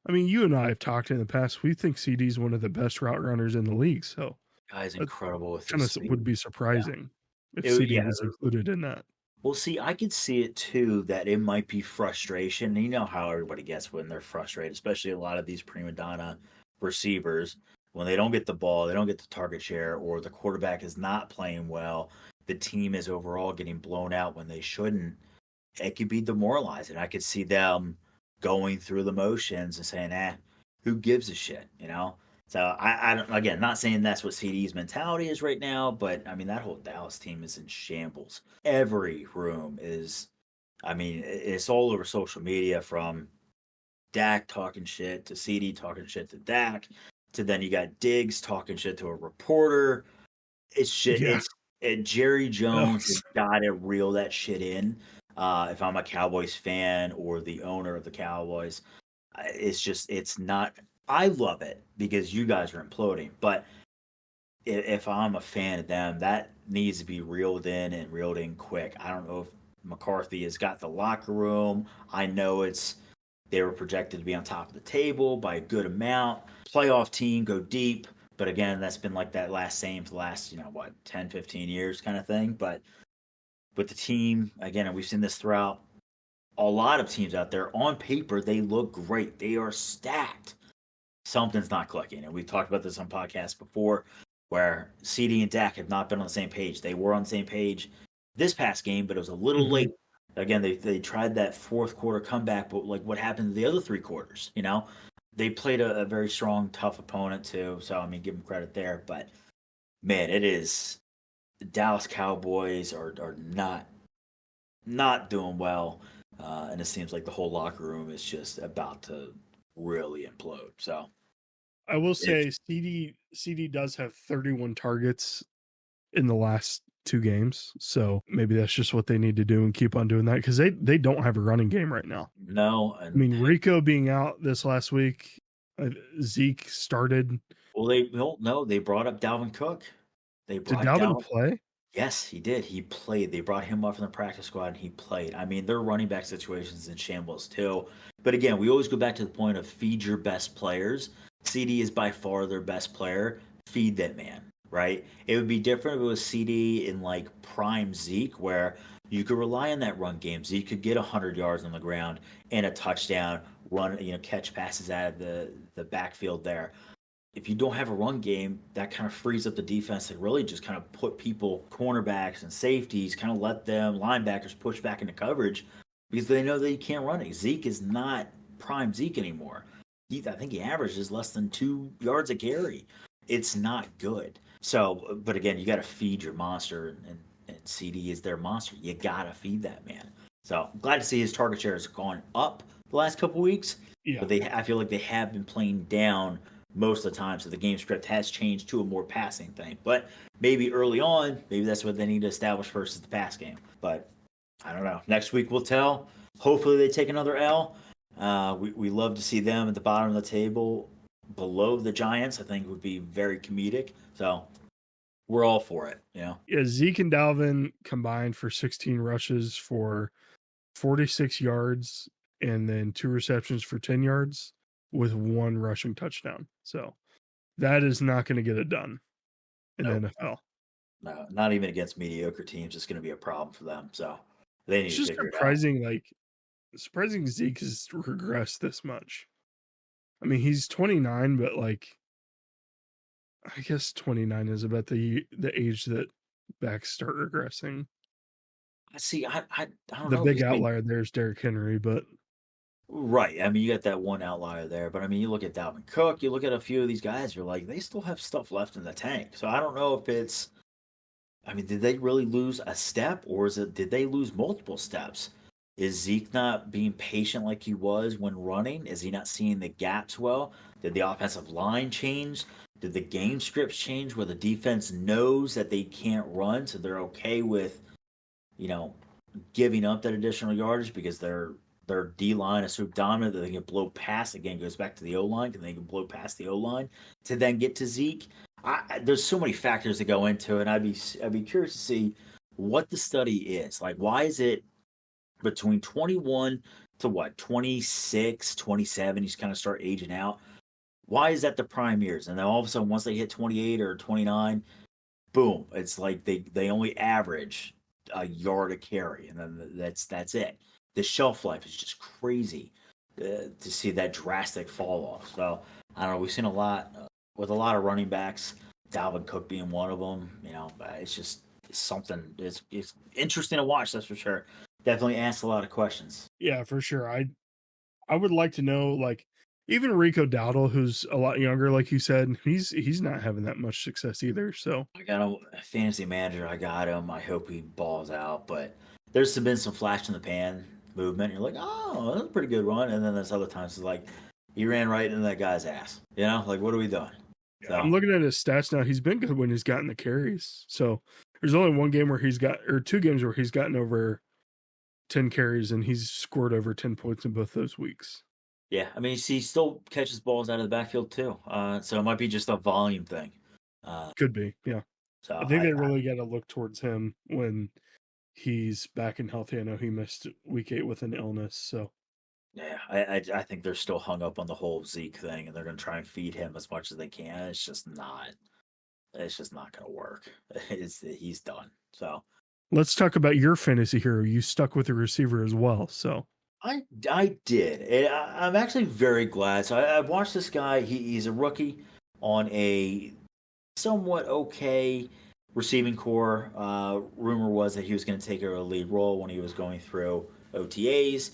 I mean, you and I have talked in the past. We think CD is one of the best route runners in the league. So Guy's that incredible with kind his of speed. would be surprising if CD Yeah. was included in that. Well, see, I could see it too that it might be frustration. You know how everybody gets when they're frustrated, especially a lot of these prima donna receivers. When they don't get the ball, they don't get the target share, or the quarterback is not playing well, the team is overall getting blown out when they shouldn't. It could be demoralizing. I could see them going through the motions and saying, who gives a shit, you know? So I don't, again, not saying that's what CD's mentality is right now, but I mean that whole Dallas team is in shambles. Every room is, I mean, it's all over social media from Dak talking shit to CD talking shit to Dak to then you got Diggs talking shit to a reporter. It's shit. Yeah. Jerry Jones Ugh. has got to reel that shit in. If I'm a Cowboys fan or the owner of the Cowboys, it's not. I love it because you guys are imploding, but if I'm a fan of them, that needs to be reeled in and reeled in quick. I don't know if McCarthy has got the locker room. I know they were projected to be on top of the table by a good amount. Playoff team, go deep. But again, that's been like that for the last, 10, 15 years kind of thing. But with the team, again, and we've seen this throughout a lot of teams out there, on paper, they look great. They are stacked. Something's not clicking. And we've talked about this on podcasts before where CD and Dak have not been on the same page. They were on the same page this past game, but it was a little late. Again, they tried that fourth quarter comeback, but like what happened to the other 3 quarters, They played a very strong, tough opponent too. So I mean, give them credit there. But man, it is the Dallas Cowboys are not doing well, and it seems like the whole locker room is just about to really implode. So I will say CD does have 31 targets in the last 2 games. So maybe that's just what they need to do and keep on doing that because they don't have a running game right now. No, I mean, Rico being out this last week, Zeke started. Well, they brought up Dalvin Cook. Did Dalvin play? Yes, he did. He played. They brought him up from the practice squad and he played. I mean, their running back situations in shambles too. But again, we always go back to the point of feed your best players. CD is by far their best player. Feed that man, right? It would be different if it was CD in like prime Zeke, where you could rely on that run game. Zeke could get 100 yards on the ground and a touchdown, run, catch passes out of the backfield there. If you don't have a run game, that kind of frees up the defense to really just kind of put people, cornerbacks and safeties, kind of let them linebackers push back into coverage because they know that you can't run it. Zeke is not prime Zeke anymore. I think he averages less than 2 yards a carry. It's not good. So, but again, you got to feed your monster, and CD is their monster. You got to feed that man. So, I'm glad to see his target share has gone up the last couple weeks. Yeah. But I feel like they have been playing down most of the time, so the game script has changed to a more passing thing. But maybe early on, maybe that's what they need to establish versus the pass game. But I don't know. Next week we'll tell. Hopefully they take another L. We love to see them at the bottom of the table below the Giants. I think would be very comedic. So we're all for it. Yeah, Zeke and Dalvin combined for 16 rushes for 46 yards and then 2 receptions for 10 yards with 1 rushing touchdown. So that is not going to get it done in the NFL. No, not even against mediocre teams. It's going to be a problem for them. So they need to figure surprising, it out. Surprising Zeke has regressed this much. I mean, he's 29, but I guess 29 is about the age that backs start regressing. See, I don't The know big because outlier there is Derrick Henry, but right. I mean, you got that one outlier there, but I mean, you look at Dalvin Cook, you look at a few of these guys, you're like, they still have stuff left in the tank. So I don't know if it's, I mean, did they really lose a step or did they lose multiple steps? Is Zeke not being patient like he was when running? Is he not seeing the gaps well? Did the offensive line change? Did the game scripts change where the defense knows that they can't run, so they're okay with, you know, giving up that additional yardage because their D line is so dominant that they can blow past. Again, goes back to the O line, because they can blow past the O line to then get to Zeke. There's so many factors that go into it. I'd be curious to see what the study is. Like, why is it between 21 to what 26, 27? You just kind of start aging out. Why is that the prime years? And then all of a sudden, once they hit 28 or 29, boom, it's like they only average a yard a carry, and then that's it. The shelf life is just crazy to see that drastic fall off. So I don't know. We've seen a lot with a lot of running backs. Dalvin Cook being one of them. It's just something. It's interesting to watch. That's for sure. Definitely asks a lot of questions. yeah, for sure. I would like to know, like, even Rico Dowdle, who's a lot younger, like you said, he's not having that much success either. So I got a fantasy manager. I got him. I hope he balls out. But there's been some flash in the pan movement. You're like, oh, that's a pretty good run. And then there's other times it's like, he ran right into that guy's ass. Like, what are we doing? So, I'm looking at his stats now. He's been good when he's gotten the carries. So there's only one game where he's got, or two games where he's gotten over 10 carries, and he's scored over 10 points in both those weeks. yeah, I mean, he still catches balls out of the backfield too. So it might be just a volume thing. Could be, yeah. So I think they really got to look towards him when he's back and healthy. I know he missed week 8 with an illness, so yeah, I think they're still hung up on the whole Zeke thing, and they're going to try and feed him as much as they can. It's just not going to work. He's done. So let's talk about your fantasy hero. You stuck with the receiver as well, so I did. I'm actually very glad. So I watched this guy. He's a rookie on a somewhat okay receiving core. Rumor was that he was going to take a lead role when he was going through OTAs.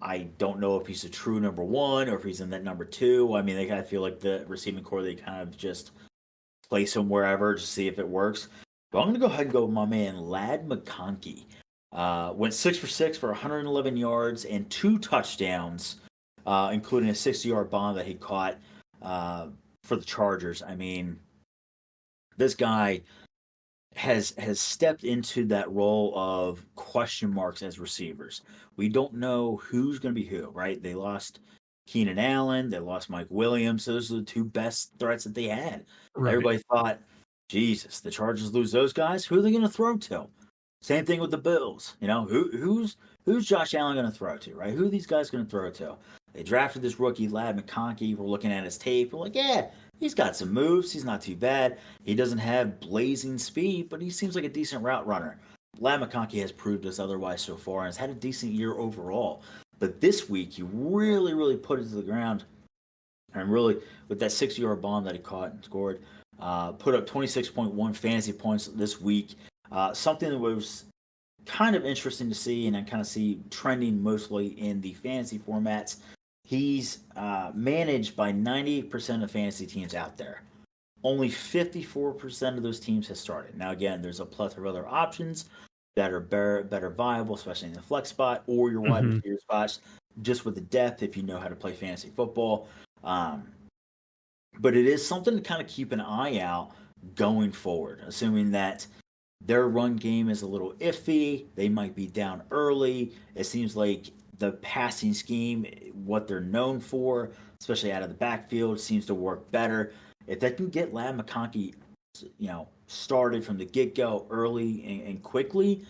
I don't know if he's a true number one or if he's in that number two. I mean, they kind of feel like the receiving core, they kind of just place him wherever to see if it works. But I'm going to go ahead and go with my man, Ladd McConkey. Went 6 for 6 for 111 yards and 2 touchdowns, including a 60-yard bomb that he caught for the Chargers. I mean, this guy has stepped into that role of question marks as receivers. We don't know who's going to be who, right? They lost Keenan Allen, they lost Mike Williams. Those are the two best threats that they had. Right. Everybody thought, Jesus, the Chargers lose those guys. Who are they going to throw to? Same thing with the Bills. Who's Josh Allen going to throw to, right? Who are these guys going to throw to? They drafted this rookie, Ladd McConkey. We're looking at his tape. We're like, yeah, he's got some moves. He's not too bad. He doesn't have blazing speed, but he seems like a decent route runner. Ladd McConkey has proved us otherwise so far and has had a decent year overall. But this week, he really, really put it to the ground. And really, with that 60-yard bomb that he caught and scored, put up 26.1 fantasy points this week. Something that was kind of interesting to see, and I kind of see trending mostly in the fantasy formats. He's managed by 98% of fantasy teams out there. Only 54% of those teams have started. Now, again, there's a plethora of other options that are better viable, especially in the flex spot or your wide receiver spots, just with the depth if you know how to play fantasy football. But it is something to kind of keep an eye out going forward, assuming that their run game is a little iffy. They might be down early. It seems like the passing scheme, what they're known for, especially out of the backfield, seems to work better. If they can get Ladd McConkey, started from the get-go early and quickly,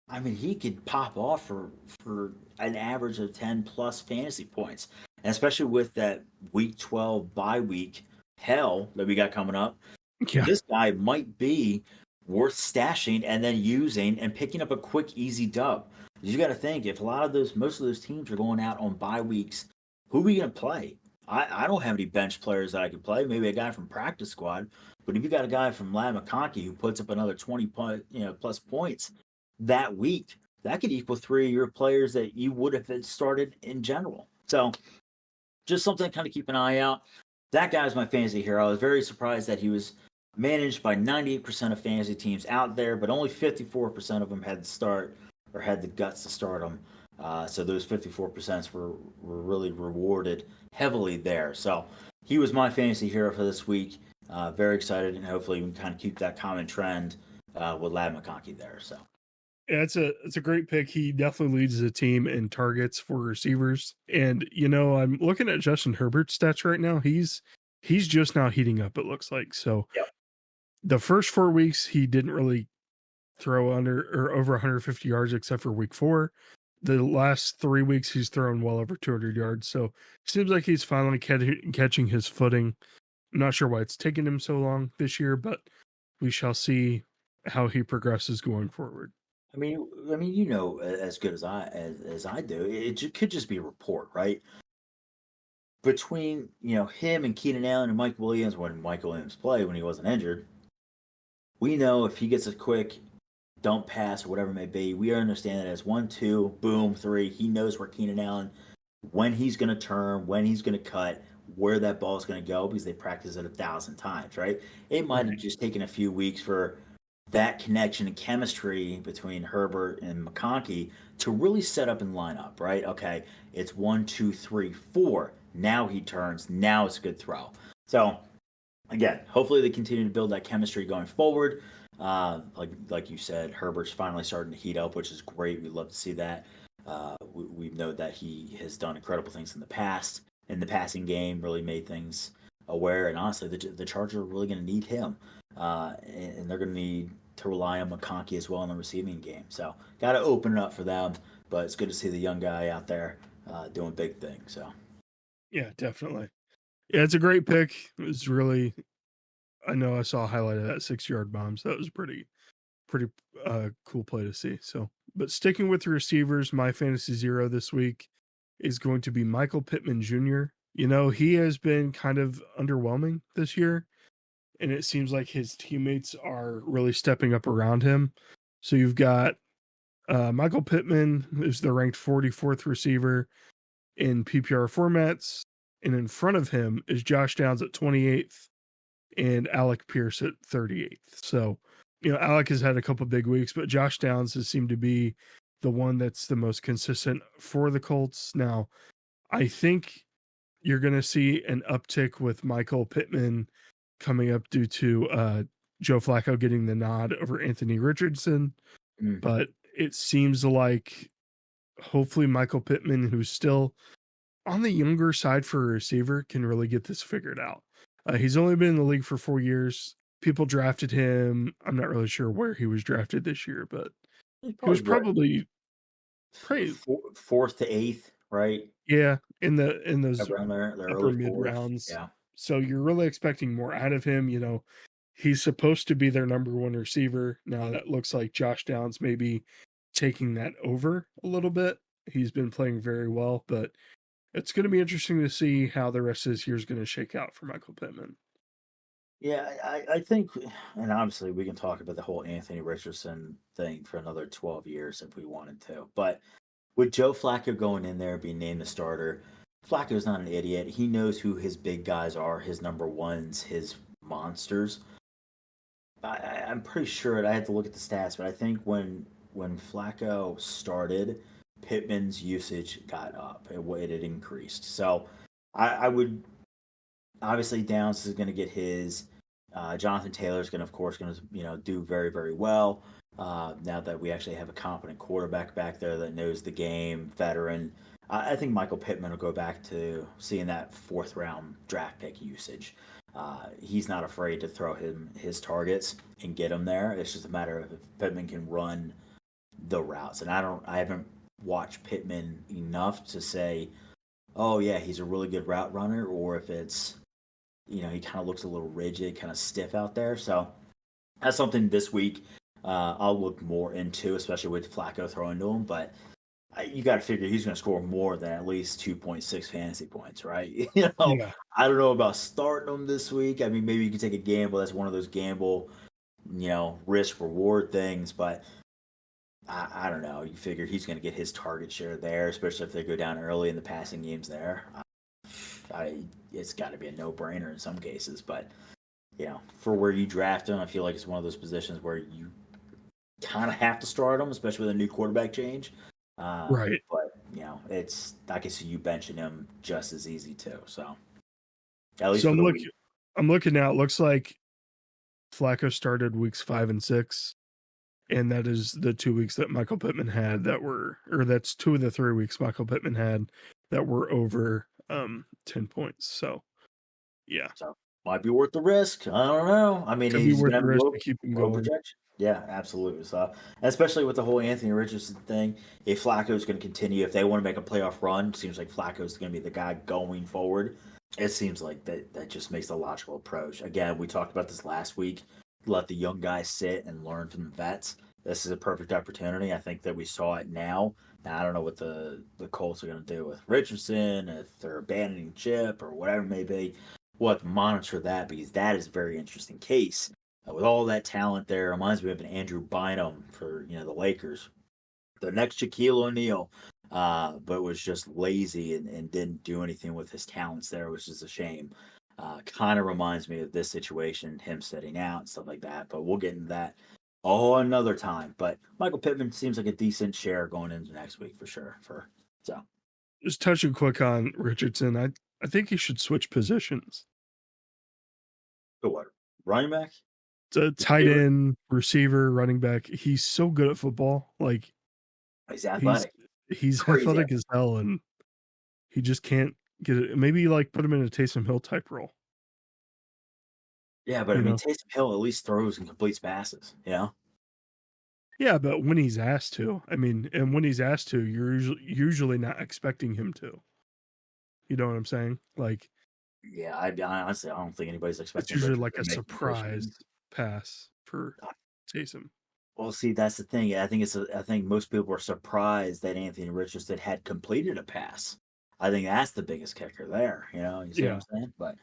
I mean, he could pop off for an average of 10-plus fantasy points. And especially with that Week 12 bye week hell that we got coming up, This guy might be worth stashing and then using and picking up a quick, easy dub. You got to think, if most of those teams are going out on bye weeks, who are we going to play? I don't have any bench players that I could play. Maybe a guy from practice squad. But if you got a guy from Ladd McConkey who puts up another 20 plus points, that week, that could equal 3 of your players that you would have started in general. So just something to kind of keep an eye out. That guy was my fantasy hero. I was very surprised that he was managed by 98% of fantasy teams out there, but only 54% of them had to start or had the guts to start him. So those 54% were really rewarded heavily there. So he was my fantasy hero for this week. Very excited, and hopefully we can kind of keep that common trend with Ladd McConkey there. So Yeah, it's a great pick. He definitely leads the team in targets for receivers. And I'm looking at Justin Herbert's stats right now. He's just now heating up, it looks like. So yep. The first 4 weeks he didn't really throw under or over 150 yards except for week 4. The last 3 weeks he's thrown well over 200 yards. So it seems like he's finally catching his footing. I'm not sure why it's taken him so long this year, but we shall see how he progresses going forward. I mean, as good as I do, it could just be a report, right? Between him and Keenan Allen and Mike Williams, when Mike Williams played when he wasn't injured, we know if he gets a quick dump pass or whatever it may be, we understand it as 1, 2, boom, 3. He knows where Keenan Allen, when he's going to turn, when he's going to cut, where that ball is going to go because they practice it 1,000 times, right? It might have just taken a few weeks for that connection and chemistry between Herbert and McConkey to really set up and line up, right? Okay, it's 1, 2, 3, 4. Now he turns. Now it's a good throw. So, again, hopefully they continue to build that chemistry going forward. Like you said, Herbert's finally starting to heat up, which is great. We love to see that. We know that he has done incredible things in the past. In the passing game, really made things aware. And honestly, the Chargers are really going to need him. And they're going to need to rely on McConkey as well in the receiving game. So, got to open it up for them. But it's good to see the young guy out there doing big things. So, yeah, definitely. Yeah, it's a great pick. It was really, I know I saw a highlight of that 6-yard bomb, so that was pretty cool play to see. So, but sticking with the receivers, my fantasy zero this week is going to be Michael Pittman Jr. He has been kind of underwhelming this year, and it seems like his teammates are really stepping up around him. So you've got Michael Pittman, who's the ranked 44th receiver in PPR formats, and in front of him is Josh Downs at 28th and Alec Pierce at 38th. So, Alec has had a couple big weeks, but Josh Downs has seemed to be the one that's the most consistent for the Colts. Now, I think you're going to see an uptick with Michael Pittman coming up due to Joe Flacco getting the nod over Anthony Richardson. Mm-hmm. But it seems like hopefully Michael Pittman, who's still on the younger side for a receiver, can really get this figured out. He's only been in the league for 4 years. People drafted him. I'm not really sure where he was drafted this year, but he was probably 4th to 8th, right? Yeah, in those around there, upper mid rounds. Yeah. So you're really expecting more out of him. He's supposed to be their number 1 receiver. Now that looks like Josh Downs maybe taking that over a little bit. He's been playing very well, but it's going to be interesting to see how the rest of this year is going to shake out for Michael Pittman. Yeah, I think, and obviously we can talk about the whole Anthony Richardson thing for another 12 years if we wanted to. But with Joe Flacco going in there, being named the starter, Flacco's not an idiot. He knows who his big guys are, his number ones, his monsters. I'm pretty sure, I had to look at the stats, but I think when Flacco started, Pittman's usage got up. It had increased. So I would, obviously Downs is going to get his. Jonathan Taylor's going to do very, very well. Now that we actually have a competent quarterback back there that knows the game, veteran. I think Michael Pittman will go back to seeing that 4th round draft pick usage. He's not afraid to throw his targets and get them there. It's just a matter of if Pittman can run the routes. And I haven't watched Pittman enough to say, oh yeah, he's a really good route runner, or if it's, he kind of looks a little rigid, kind of stiff out there. So that's something this week I'll look more into, especially with Flacco throwing to him. But you got to figure he's going to score more than at least 2.6 fantasy points, right? Yeah. I don't know about starting him this week. I mean, maybe you can take a gamble. That's one of those gamble, risk reward things. But I don't know. You figure he's going to get his target share there, especially if they go down early in the passing games there. It's got to be a no-brainer in some cases, but for where you draft him, I feel like it's one of those positions where you kind of have to start him, especially with a new quarterback change. Right. But I can see you benching him just as easy too. So at least So for the week. I'm looking now. It looks like Flacco started weeks 5 and 6, and that is the 2 weeks that Michael Pittman had that's 2 of the 3 weeks Michael Pittman had that were over 10 points. So yeah, So might be worth the risk. I don't know. I mean, could be he's worth going the to have risk low, to keep him low going. projection. Yeah, absolutely. So, especially with the whole Anthony Richardson thing, if Flacco's going to continue, if they want to make a playoff run, it seems like Flacco's going to be the guy going forward. It seems like that just makes the logical approach. Again, we talked about this last week. Let the young guys sit and learn from the vets. This is a perfect opportunity. I think that we saw it now. Now I don't know what the Colts are going to do with Richardson, if they're abandoning Chip or whatever it may be. We'll have to monitor that because that is a very interesting case. With all that talent there, reminds me of an Andrew Bynum for the Lakers. The next Shaquille O'Neal, but was just lazy and didn't do anything with his talents there, which is a shame. Kind of reminds me of this situation, him sitting out and stuff like that. But we'll get into that another time. But Michael Pittman seems like a decent share going into next week for sure. Just touching quick on Richardson, I think he should switch positions. So what? Running back? To tight end, receiver, running back. He's so good at football. Like he's athletic. He's athletic as hell, and he just can't get it. Maybe like put him in a Taysom Hill type role. Yeah, but I mean, Taysom Hill at least throws and completes passes. Yeah, but when he's asked to, and when he's asked to, you're usually not expecting him to. You know what I'm saying? Like, yeah, I honestly, I don't think anybody's expecting. It's usually like a surprise pass for Taysom. Well, see, that's the thing. I think most people are surprised that Anthony Richardson had completed a pass. I think that's the biggest kicker there. You see what I'm saying? But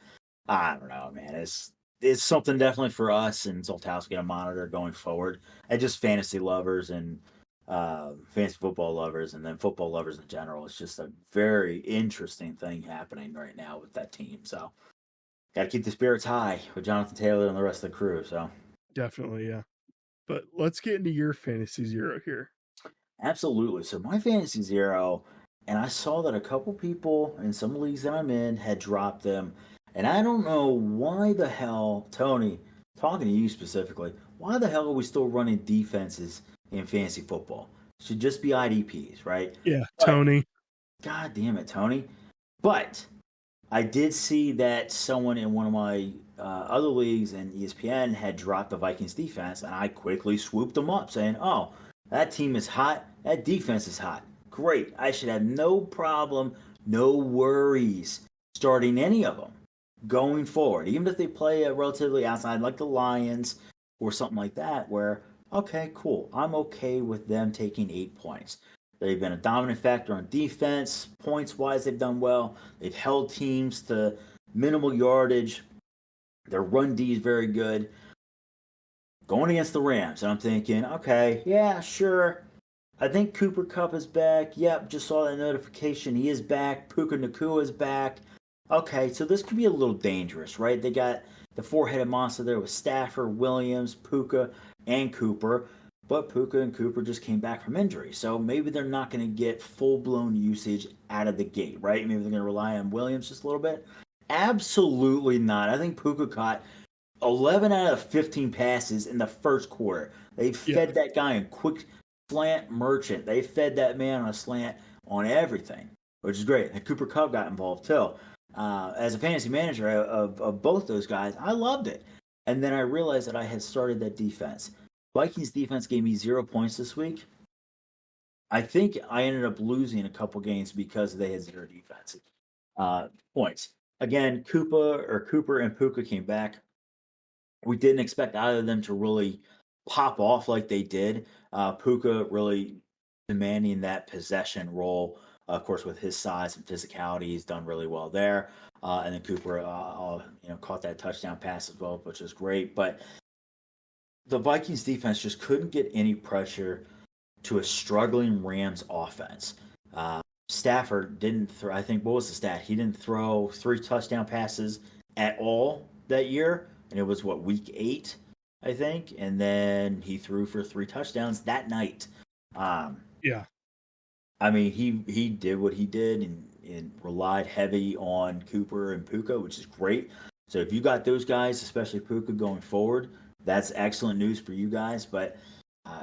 I don't know, man. It's something definitely for us and Zoltowski to monitor going forward, and just fantasy lovers and fantasy football lovers, and then football lovers in general. It's just a very interesting thing happening right now with that team. So, got to keep the spirits high with Jonathan Taylor and the rest of the crew. So, definitely, yeah. But let's get into your fantasy zero here. Absolutely. So my fantasy zero, and I saw that a couple people in some leagues that I'm in had dropped them. And I don't know why the hell, Tony, talking to you specifically, why the hell are we still running defenses in fantasy football? Should just be IDPs, right? Yeah, Tony. God damn it, Tony. But I did see that someone in one of my other leagues and ESPN had dropped the Vikings defense, and I quickly swooped them up, saying, "Oh, that team is hot. That defense is hot. Great. I should have no problem, no worries starting any of them going forward, even if they play a relatively outside like the Lions or something like that. Where okay, cool. I'm okay with them taking 8 points." They've been a dominant factor on defense. Points-wise, they've done well. They've held teams to minimal yardage. Their run D is very good. Going against the Rams, and I'm thinking, okay, yeah, sure. I think Cooper Kupp is back. Yep, just saw that notification. He is back. Puka Nacua is back. Okay, so this could be a little dangerous, right? They got the four-headed monster there with Stafford, Williams, Puka, and Cooper. But Puka and Cooper just came back from injury. So maybe they're not going to get full-blown usage out of the gate, right? Maybe they're going to rely on Williams just a little bit. Absolutely not. I think Puka caught 11 out of 15 passes in the first quarter. They fed that guy a quick slant merchant. They fed that man on a slant on everything, which is great. And Cooper Kupp got involved too. As a fantasy manager of both those guys, I loved it. And then I realized that I had started that defense. Vikings defense gave me 0 points this week. I think I ended up losing a couple games because they had 0 defensive points. Again, Cooper and Puka came back. We didn't expect either of them to really pop off like they did. Puka really demanding that possession role. Of course, with his size and physicality, he's done really well there. And then Cooper, caught that touchdown pass as well, which is great. But the Vikings defense just couldn't get any pressure to a struggling Rams offense. Stafford didn't throw, I think, what was the stat? He didn't throw 3 touchdown passes at all that year. And it was, what, week 8, I think? And then he threw for 3 touchdowns that night. Yeah. I mean, he did what he did and relied heavy on Cooper and Puka, which is great. So if you got those guys, especially Puka, going forward, that's excellent news for you guys. But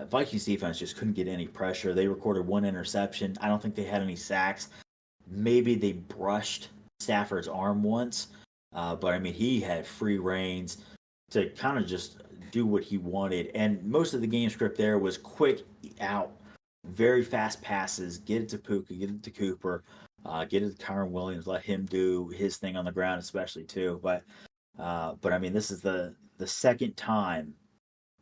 Vikings defense just couldn't get any pressure. They recorded 1 interception. I don't think they had any sacks. Maybe they brushed Stafford's arm once. But, I mean, he had free reins to kind of just do what he wanted. And most of the game script there was quick out, very fast passes, get it to Puka, get it to Cooper, get it to Kyren Williams, let him do his thing on the ground especially too. But I mean, this is the second time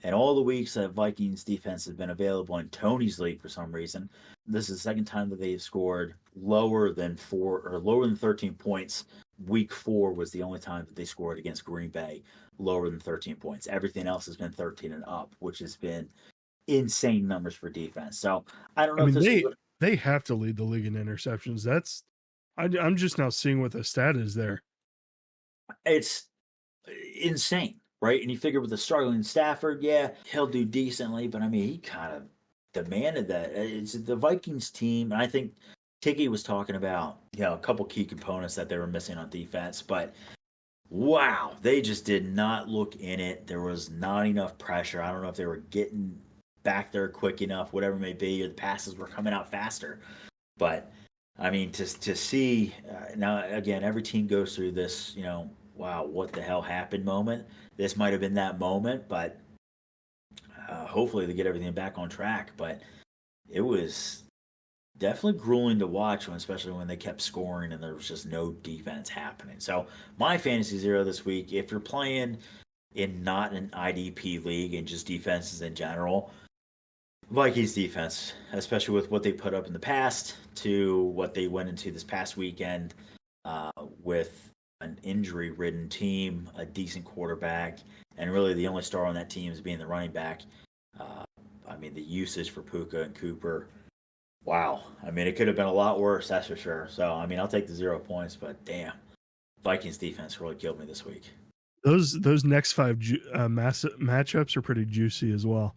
in all the weeks that Vikings defense has been available in Tony's league for some reason. This is the second time that they've scored lower than 13 points. Week 4 was the only time that they scored against Green Bay lower than 13 points. Everything else has been 13 and up, which has been insane numbers for defense. So I don't know. I mean, they have to lead the league in interceptions. I'm just now seeing what the stat is there. It's insane, right? And you figure with the struggling Stafford, yeah, he'll do decently, but I mean, he kind of demanded that. It's the Vikings team, and I think Tiggy was talking about, a couple key components that they were missing on defense, but wow, they just did not look in it. There was not enough pressure. I don't know if they were getting back there quick enough, whatever it may be, or the passes were coming out faster. But I mean, to see now again, every team goes through this, wow, what the hell happened moment. This might have been that moment, but hopefully they get everything back on track. But it was definitely grueling to watch, especially when they kept scoring and there was just no defense happening. So my fantasy zero this week, if you're playing in not an IDP league and just defenses in general, Vikings defense, especially with what they put up in the past to what they went into this past weekend with an injury-ridden team, a decent quarterback, and really the only star on that team is being the running back. I mean, the usage for Puka and Cooper, wow. I mean, it could have been a lot worse, that's for sure. So, I mean, I'll take the 0 points, but damn, Vikings defense really killed me this week. Those next 5 matchups are pretty juicy as well.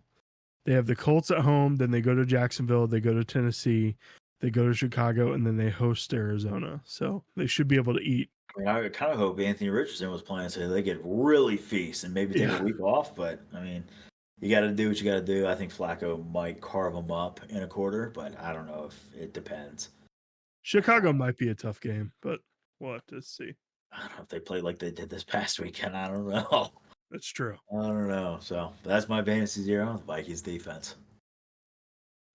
They have the Colts at home, then they go to Jacksonville, they go to Tennessee, they go to Chicago, and then they host Arizona. So they should be able to eat. I mean, I kind of hope Anthony Richardson was playing so they could really feast and maybe take a week off. But, I mean, you got to do what you got to do. I think Flacco might carve them up in a quarter, but I don't know if it depends. Chicago might be a tough game, but we'll have to see. I don't know if they play like they did this past weekend. I don't know. That's true. I don't know. So that's my fantasy zero, the Vikings defense.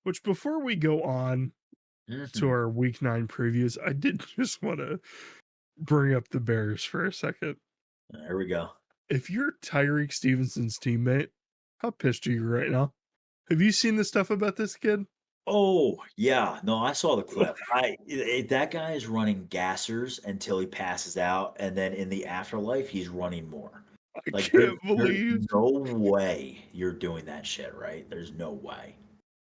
Which, before we go on to our week 9 previews, I did just want to bring up the Bears for a second. There we go. If you're Tyreek Stevenson's teammate, how pissed are you right now? Have you seen the stuff about this kid? Oh, yeah. No, I saw the clip. That guy is running gassers until he passes out, and then in the afterlife, he's running more. I can't believe. There's no way you're doing that shit, right? There's no way.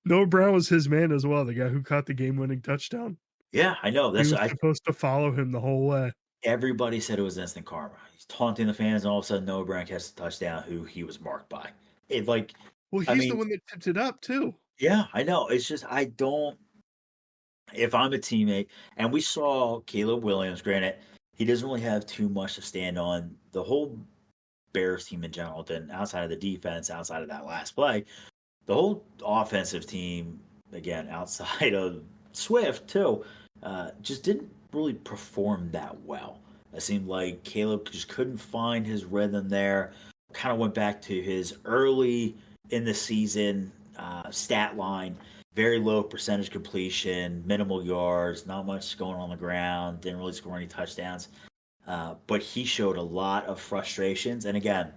Noah Brown was his man as well, the guy who caught the game-winning touchdown. Yeah, I know. He was supposed to follow him the whole way. Everybody said it was instant karma. He's taunting the fans, and all of a sudden Noah Brown catches the touchdown, who he was marked by. He's the one that tipped it up, too. Yeah, I know. It's just, if I'm a teammate, and we saw Caleb Williams, granted, he doesn't really have too much to stand on. The whole Bears team in general, then outside of the defense, outside of that last play, the whole offensive team, again, outside of Swift too, just didn't really perform that well. It seemed like Caleb just couldn't find his rhythm there. Kind of went back to his early in the season stat line. Very low percentage completion, minimal yards, not much going on the ground, didn't really score any touchdowns. But he showed a lot of frustrations. And again,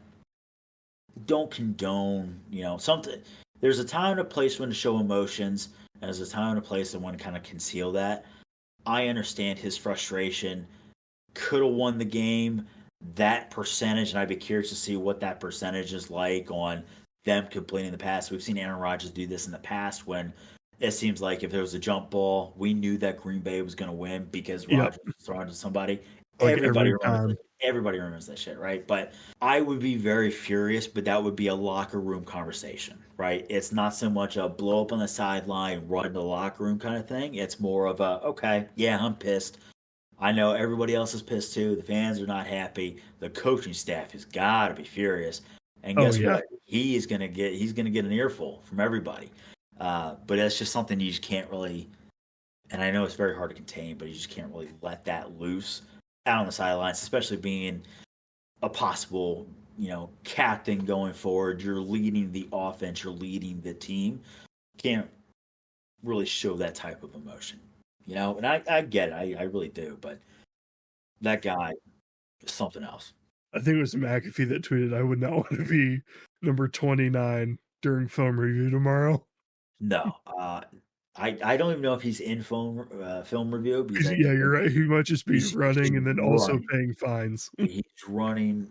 don't condone, something. There's a time and a place when to show emotions, and there's a time and a place that when to kind of conceal that. I understand his frustration. Could have won the game. That percentage, and I'd be curious to see what that percentage is like on them completing the pass. We've seen Aaron Rodgers do this in the past when it seems like if there was a jump ball, we knew that Green Bay was going to win because Yep. Rodgers was throwing to somebody. Like every time. Everybody remembers that shit, right? But I would be very furious, but that would be a locker room conversation, right? It's not so much a blow up on the sideline, run to the locker room kind of thing. It's more of a, okay, yeah, I'm pissed. I know everybody else is pissed too. The fans are not happy. The coaching staff has got to be furious. And guess what? He's gonna get an earful from everybody. But it's just something you just can't really. And I know it's very hard to contain, but you just can't really let that loose out on the sidelines, especially being a possible, captain going forward. You're leading the offense. You're leading the team. Can't really show that type of emotion. And I get it. I really do. But that guy is something else. I think it was McAfee that tweeted, I would not want to be number 29 during film review tomorrow. No. I don't even know if he's in film review. Because yeah, you're right. He might just be running and then also paying fines. He's running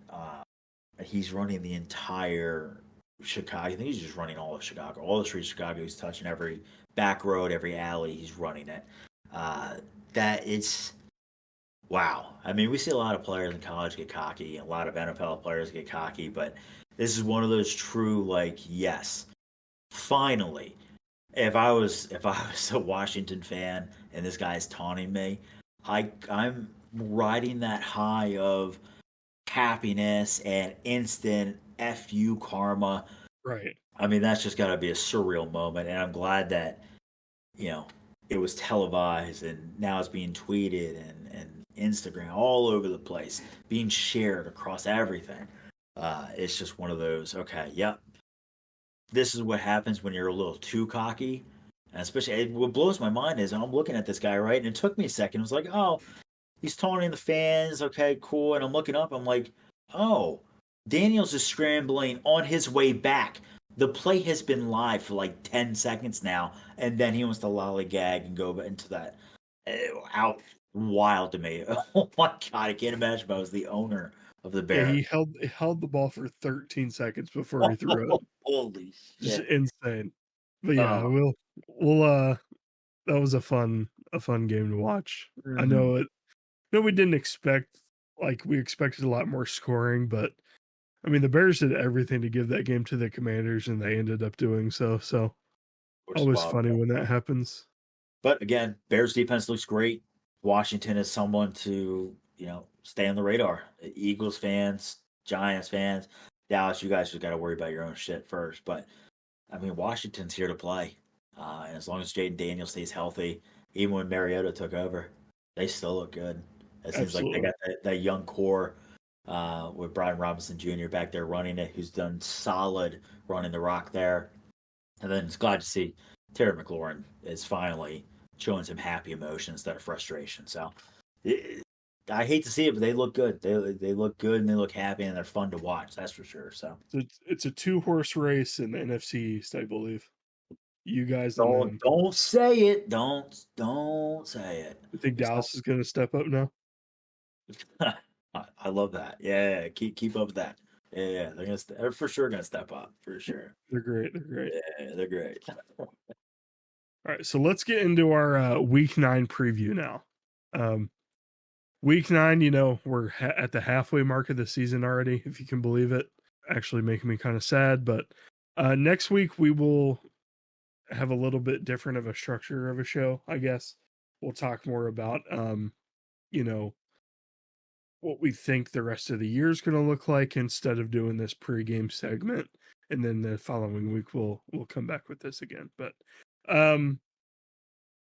the entire Chicago. I think he's just running all of Chicago. All the streets of Chicago. He's touching every back road, every alley. He's running it. That it's wow. I mean, we see a lot of players in college get cocky, and a lot of NFL players get cocky, but this is one of those true, yes, finally. If I was a Washington fan and this guy's taunting me, I'm riding that high of happiness and instant FU karma. Right. I mean, that's just got to be a surreal moment, and I'm glad that it was televised and now it's being tweeted and Instagram all over the place, being shared across everything. It's just one of those. Okay, yep. This is what happens when you're a little too cocky. And especially, what blows my mind is I'm looking at this guy, right? And it took me a second. It was like, oh, he's taunting the fans. Okay, cool. And I'm looking up. I'm like, oh, Daniels is scrambling on his way back. The play has been live for 10 seconds now. And then he wants to lollygag and go into that. Out wild to me. Oh my God. I can't imagine if I was the owner of the Bears. Yeah, he held the ball for 13 seconds before he threw it. Holy shit. Just insane. But yeah, we'll that was a fun game to watch. Mm-hmm. I know it. No, we didn't expect we expected a lot more scoring, but I mean the Bears did everything to give that game to the Commanders, and they ended up doing so. So always funny when that happens. But again, Bears defense looks great. Washington is someone to stay on the radar. Eagles fans, Giants fans, Dallas, you guys just got to worry about your own shit first. But I mean, Washington's here to play, and as long as Jaden Daniels stays healthy, even when Mariota took over, they still look good. It seems like they got that young core with Brian Robinson Jr. back there running it, who's done solid running the rock there. And then it's glad to see Terry McLaurin is finally showing some happy emotion instead of frustration. So I hate to see it, but they look good. They look good and they look happy and they're fun to watch. That's for sure. So it's a 2-horse race in the NFC East, I believe. You guys don't say it. Don't say it. You think Dallas is going to step up now? I love that. Yeah, keep up with that. Yeah, they're for sure gonna step up for sure. They're great. Yeah, they're great. All right, so let's get into our Week 9 preview now. Week 9, we're at the halfway mark of the season already, if you can believe it. Actually making me kind of sad, but next week we will have a little bit different of a structure of a show, I guess. We'll talk more about, what we think the rest of the year is going to look like instead of doing this pregame segment. And then the following week we'll come back with this again. But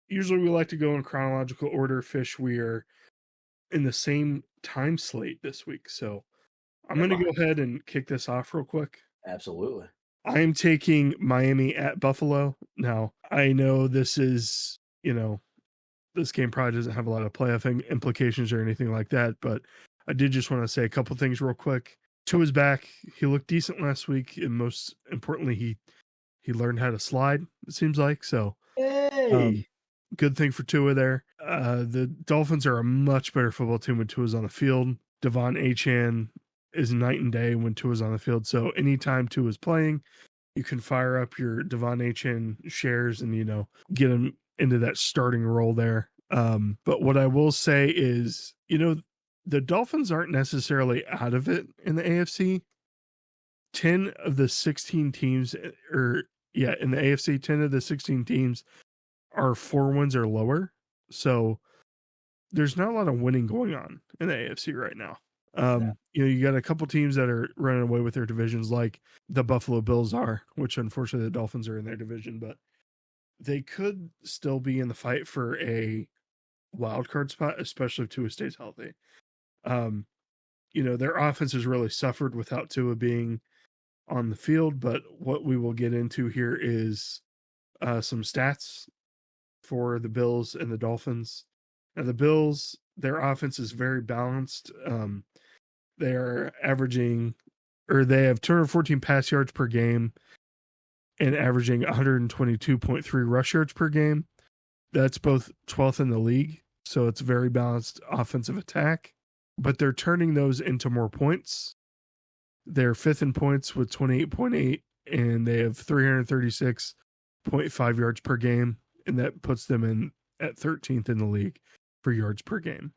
usually we like to go in chronological order. Fish, we are in the same time slate this week. So I'm going to go ahead and kick this off real quick. Absolutely. I am taking Miami at Buffalo. Now, I know this is, this game probably doesn't have a lot of playoff implications or anything like that, but I did just want to say a couple things real quick. Tua's back. He looked decent last week, and most importantly, he learned how to slide, it seems like. So, good thing for Tua there. The Dolphins are a much better football team when Tua's on the field. Devon Achane is night and day when Tua's on the field. So anytime Tua's playing, you can fire up your Devon Achane shares and, get him into that starting role there. But what I will say is, the Dolphins aren't necessarily out of it in the AFC. 10 of the 16 teams, in the AFC, 10 of the 16 teams are 4 wins or lower. So there's not a lot of winning going on in the AFC right now. You got a couple teams that are running away with their divisions, like the Buffalo Bills are, which unfortunately the Dolphins are in their division, but they could still be in the fight for a wild card spot, especially if Tua stays healthy. Their offense has really suffered without Tua being on the field, but what we will get into here is some stats for the Bills and the Dolphins. Now, the Bills, their offense is very balanced. They are averaging, or they have 214 pass yards per game and averaging 122.3 rush yards per game. That's both 12th in the league. So it's very balanced offensive attack, but they're turning those into more points. They're 5th in points with 28.8, and they have 336.5 yards per game. And that puts them in at 13th in the league for yards per game.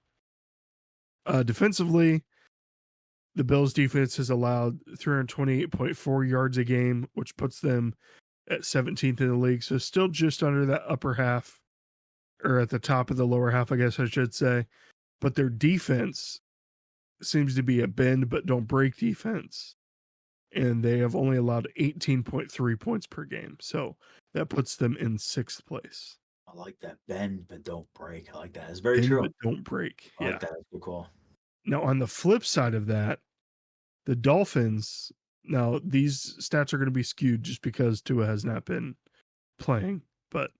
Defensively, the Bills defense has allowed 328.4 yards a game, which puts them at 17th in the league. So still just under that upper half, or at the top of the lower half, I guess I should say. But their defense seems to be a bend but don't break defense. And they have only allowed 18.3 points per game. So that puts them in 6th place. I like that. Bend but don't break. I like that. It's very Bend true. But don't break. I like that. That's pretty cool. Now, on the flip side of that, the Dolphins, now these stats are going to be skewed just because Tua has not been playing, but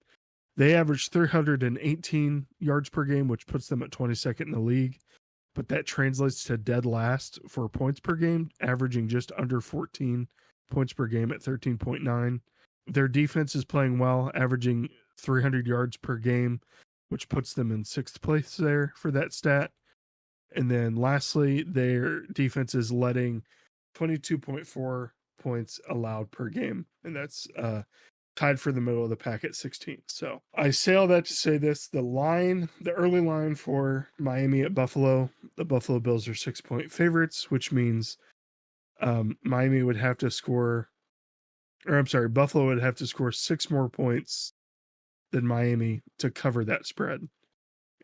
they average 318 yards per game, which puts them at 22nd in the league. But that translates to dead last for points per game, averaging just under 14 points per game at 13.9. Their defense is playing well, averaging 300 yards per game, which puts them in 6th place there for that stat. And then lastly, their defense is letting 22.4 points allowed per game. And that's tied for the middle of the pack at 16. So I say all that to say this: the early line for Miami at Buffalo, the Buffalo Bills are 6-point favorites, which means Buffalo would have to score 6 more points than Miami to cover that spread.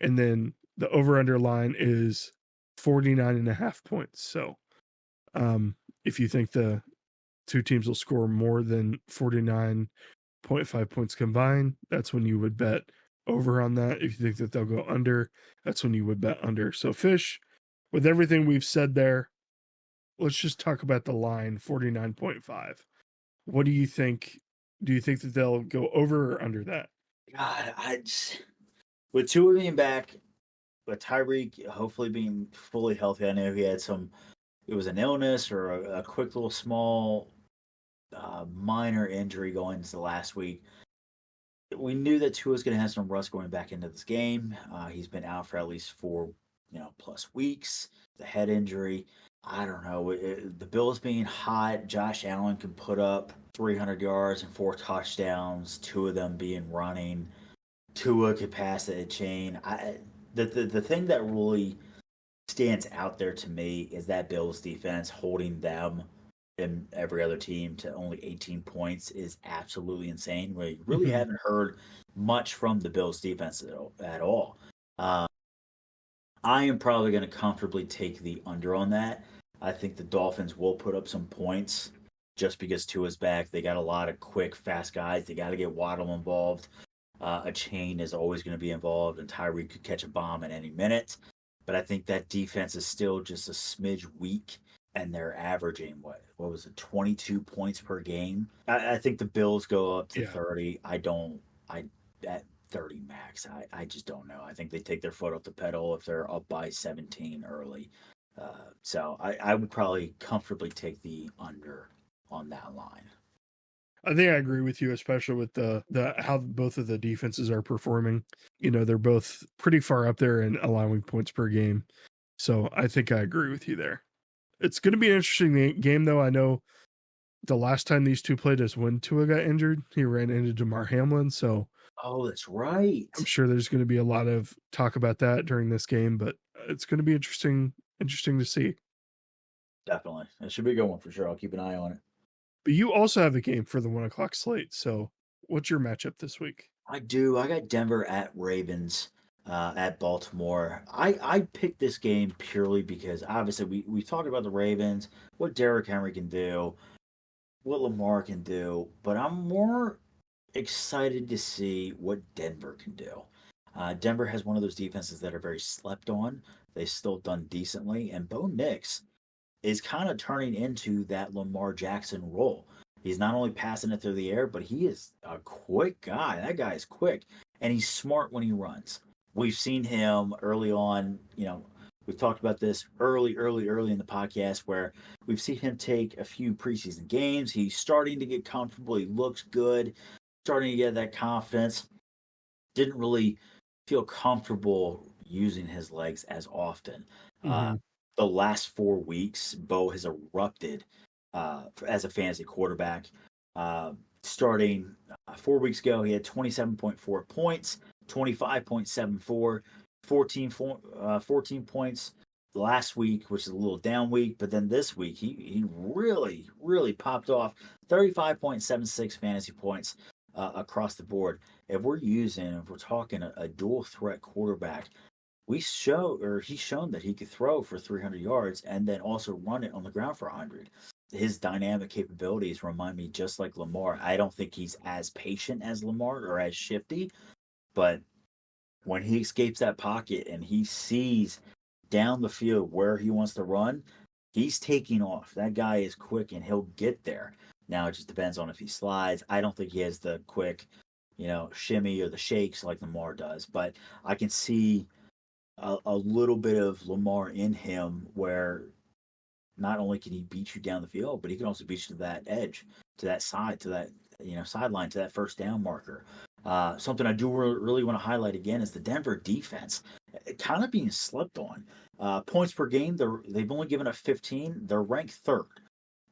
And then the over-under line is 49.5 points. So if you think the two teams will score more than 49.5 points combined, that's when you would bet over on that. If you think that they'll go under, that's when you would bet under. So Fish, with everything we've said there, let's just talk about the line, 49.5. What do you think? Do you think that they'll go over or under that? God, with Tua being back, with Tyreek hopefully being fully healthy, I know he had it was an illness or a quick little small minor injury going into the last week. We knew that Tua was going to have some rust going back into this game. He's been out for at least 4 plus weeks. The head injury. I don't know. The Bills being hot, Josh Allen can put up 300 yards and 4 touchdowns, 2 of them being running. Tua could pass the chain. The thing that really stands out there to me is that Bills defense holding them and every other team to only 18 points is absolutely insane. We really haven't heard much from the Bills defense at all. I am probably going to comfortably take the under on that. I think the Dolphins will put up some points just because Tua's back. They got a lot of quick, fast guys. They got to get Waddle involved. A chain is always going to be involved, and Tyreek could catch a bomb at any minute. But I think that defense is still just a smidge weak, and they're averaging, what was it, 22 points per game? I think the Bills go up to 30. At 30 max, I just don't know. I think they take their foot off the pedal if they're up by 17 early. So I would probably comfortably take the under on that line. I think I agree with you, especially with the how both of the defenses are performing. They're both pretty far up there in allowing points per game. So I think I agree with you there. It's going to be an interesting game, though. I know the last time these two played, as when Tua got injured, he ran into Damar Hamlin. So Oh, that's right. I'm sure there's going to be a lot of talk about that during this game, but it's going to be interesting to see. Definitely. It should be a good one for sure. I'll keep an eye on it. But you also have a game for the 1 o'clock slate. So what's your matchup this week? I do. I got Denver at Ravens at Baltimore. I picked this game purely because obviously we talked about the Ravens, what Derrick Henry can do, what Lamar can do, but I'm more excited to see what Denver can do. Denver has one of those defenses that are very slept on. They've still done decently, and Bo Nix is kind of turning into that Lamar Jackson role. He's not only passing it through the air, but he is a quick guy. That guy is quick, and he's smart when he runs. We've seen him early on. We've talked about this early in the podcast where we've seen him take a few preseason games. He's starting to get comfortable. He looks good, starting to get that confidence. Didn't really feel comfortable using his legs as often. Mm-hmm. The last 4 weeks, Bo has erupted as a fantasy quarterback. Starting 4 weeks ago, he had 27.4 points, 25.74, 14 points last week, which is a little down week. But then this week, he really popped off 35.76 fantasy points across the board. If we're talking a dual threat quarterback, he's shown that he could throw for 300 yards and then also run it on the ground for 100. His dynamic capabilities remind me just like Lamar. I don't think he's as patient as Lamar or as shifty, but when he escapes that pocket and he sees down the field where he wants to run, he's taking off. That guy is quick and he'll get there. Now it just depends on if he slides. I don't think he has the quick, shimmy or the shakes like Lamar does, but I can see a little bit of Lamar in him where not only can he beat you down the field, but he can also beat you to that edge, to that side, to that sideline, to that first down marker. Something I do really want to highlight again is the Denver defense, kind of being slept on. Points per game, they've only given up 15. They're ranked third.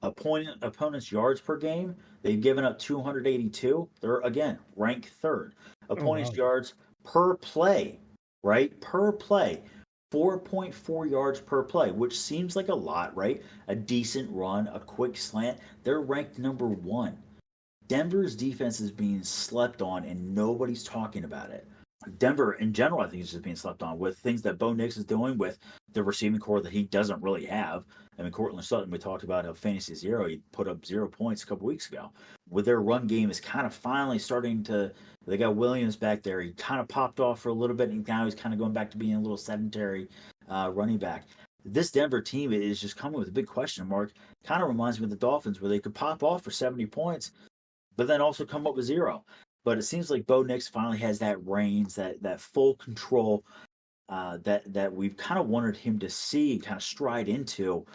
Opponents' yards per game, they've given up 282. They're again ranked third. Opponents' yards per play, right? Per play, 4.4 yards per play, which seems like a lot, right? A decent run, a quick slant. They're ranked number one. Denver's defense is being slept on, and nobody's talking about it. Denver, in general, I think is just being slept on with things that Bo Nix is doing with the receiving core that he doesn't really have. I mean, Courtland Sutton, we talked about a fantasy zero. He put up 0 points a couple weeks ago. With their run game is kind of finally starting to. They got Williams back there. He kind of popped off for a little bit, and now he's kind of going back to being a little sedentary running back. This Denver team is just coming with a big question mark. Kind of reminds me of the Dolphins, where they could pop off for 70 points, but then also come up with 0. But it seems like Bo Nix finally has that reins, that full control that we've kind of wanted him to see, kind of stride into,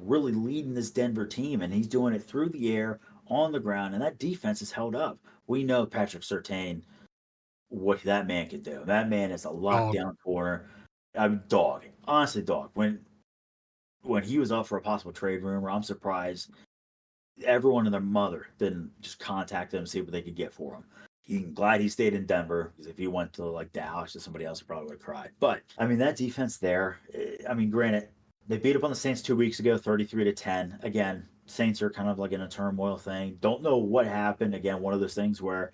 really leading this Denver team, and he's doing it through the air, on the ground, and that defense is held up. We know Patrick Surtain, what that man can do. That man is a lockdown corner. I mean, dog. Honestly, dog. When he was up for a possible trade rumor, I'm surprised everyone and their mother didn't just contact him and see what they could get for him. I'm glad he stayed in Denver, because if he went to like Dallas or somebody else, he probably would have cried. But I mean, that defense there. I mean, granted, they beat up on the Saints 2 weeks ago, 33-10. Again, Saints are kind of like in a turmoil thing. Don't know what happened. Again, one of those things where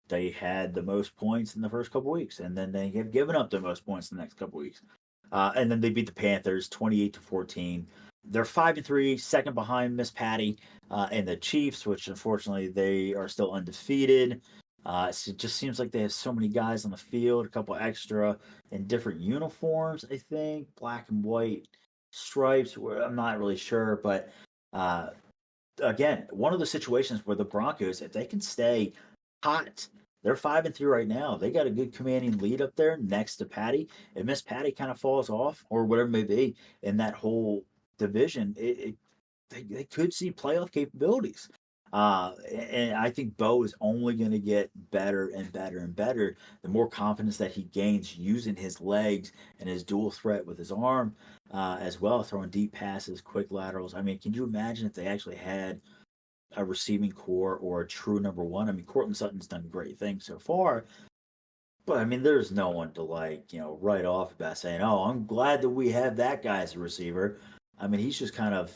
they had the most points in the first couple weeks, and then they have given up the most points in the next couple weeks. And then they beat the Panthers 28-14. They're 5-3, second behind Miss Patty and the Chiefs, which unfortunately they are still undefeated. It just seems like they have so many guys on the field, a couple extra in different uniforms, I think, black and white stripes. I'm not really sure, but again, one of the situations where the Broncos, if they can stay hot, they're 5-3 right now. They got a good commanding lead up there next to Patty. If Miss Patty kind of falls off, or whatever it may be, in that whole division, they could see playoff capabilities. And I think Bo is only going to get better and better and better the more confidence that he gains using his legs and his dual threat with his arm as well, throwing deep passes, quick laterals. I mean, can you imagine if they actually had a receiving core or a true number one. I mean, Cortland Sutton's done great things so far, but I mean, there's no one to write off about saying, "Oh, I'm glad that we have that guy as a receiver." I mean, he's just kind of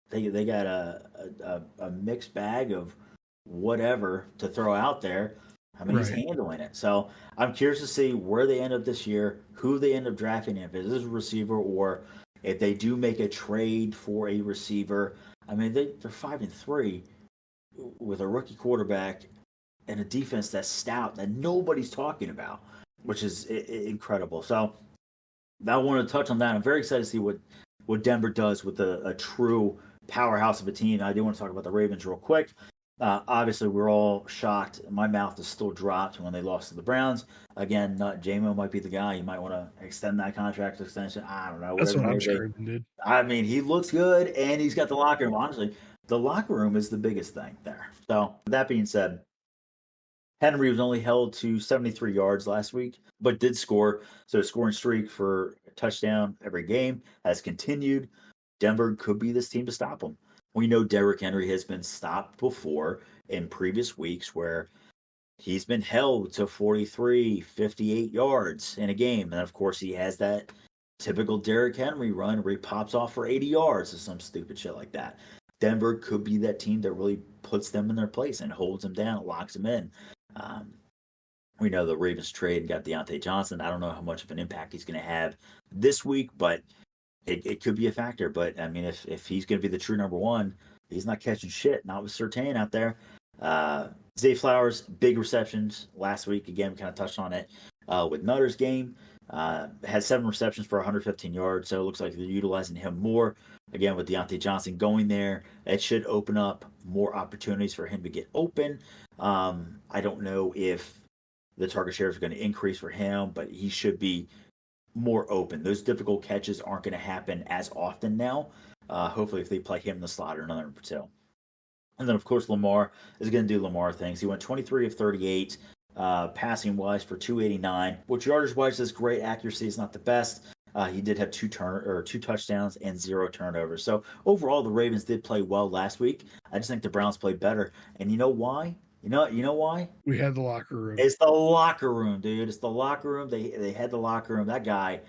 they got a mixed bag of whatever to throw out there. I mean, he's Right. handling it. So I'm curious to see where they end up this year, who they end up drafting, if it is a receiver or if they do make a trade for a receiver. I mean, they're 5-3 with a rookie quarterback and a defense that's stout that nobody's talking about, which is incredible. So I want to touch on that. I'm very excited to see what Denver does with a true powerhouse of a team. I do want to talk about the Ravens real quick. Obviously, we're all shocked. My mouth is still dropped when they lost to the Browns. Again, JMO might be the guy. You might want to extend that contract extension. I don't know. That's what I'm Whatever. screaming, dude. I mean, he looks good, and he's got the locker room. Honestly, the locker room is the biggest thing there. So, that being said, Henry was only held to 73 yards last week, but did score. So, his scoring streak for a touchdown every game has continued. Denver could be this team to stop him. We know Derrick Henry has been stopped before in previous weeks where he's been held to 43, 58 yards in a game. And of course, he has that typical Derrick Henry run where he pops off for 80 yards or some stupid shit like that. Denver could be that team that really puts them in their place and holds them down, locks them in. We know the Ravens trade and got Deontay Johnson. I don't know how much of an impact he's going to have this week, but it could be a factor. But I mean, if he's going to be the true number one, he's not catching shit. Not with Surtain out there. Zay Flowers, big receptions last week. Again, we kind of touched on it with Nutter's game. Had 7 receptions for 115 yards, so it looks like they're utilizing him more. Again, with Deontay Johnson going there, it should open up more opportunities for him to get open. I don't know if the target shares are going to increase for him, but he should be more open. Those difficult catches aren't going to happen as often now. Hopefully, if they play him in the slot or another number 2. And then, of course, Lamar is going to do Lamar things. He went 23 of 38, passing wise for 289, which yardage wise is great. Accuracy is not the best. He did have 2 touchdowns and 0 turnovers. So overall, the Ravens did play well last week. I just think the Browns played better. And you know why? You know why? We had the locker room. It's the locker room, dude. It's the locker room. They had the locker room. That guy,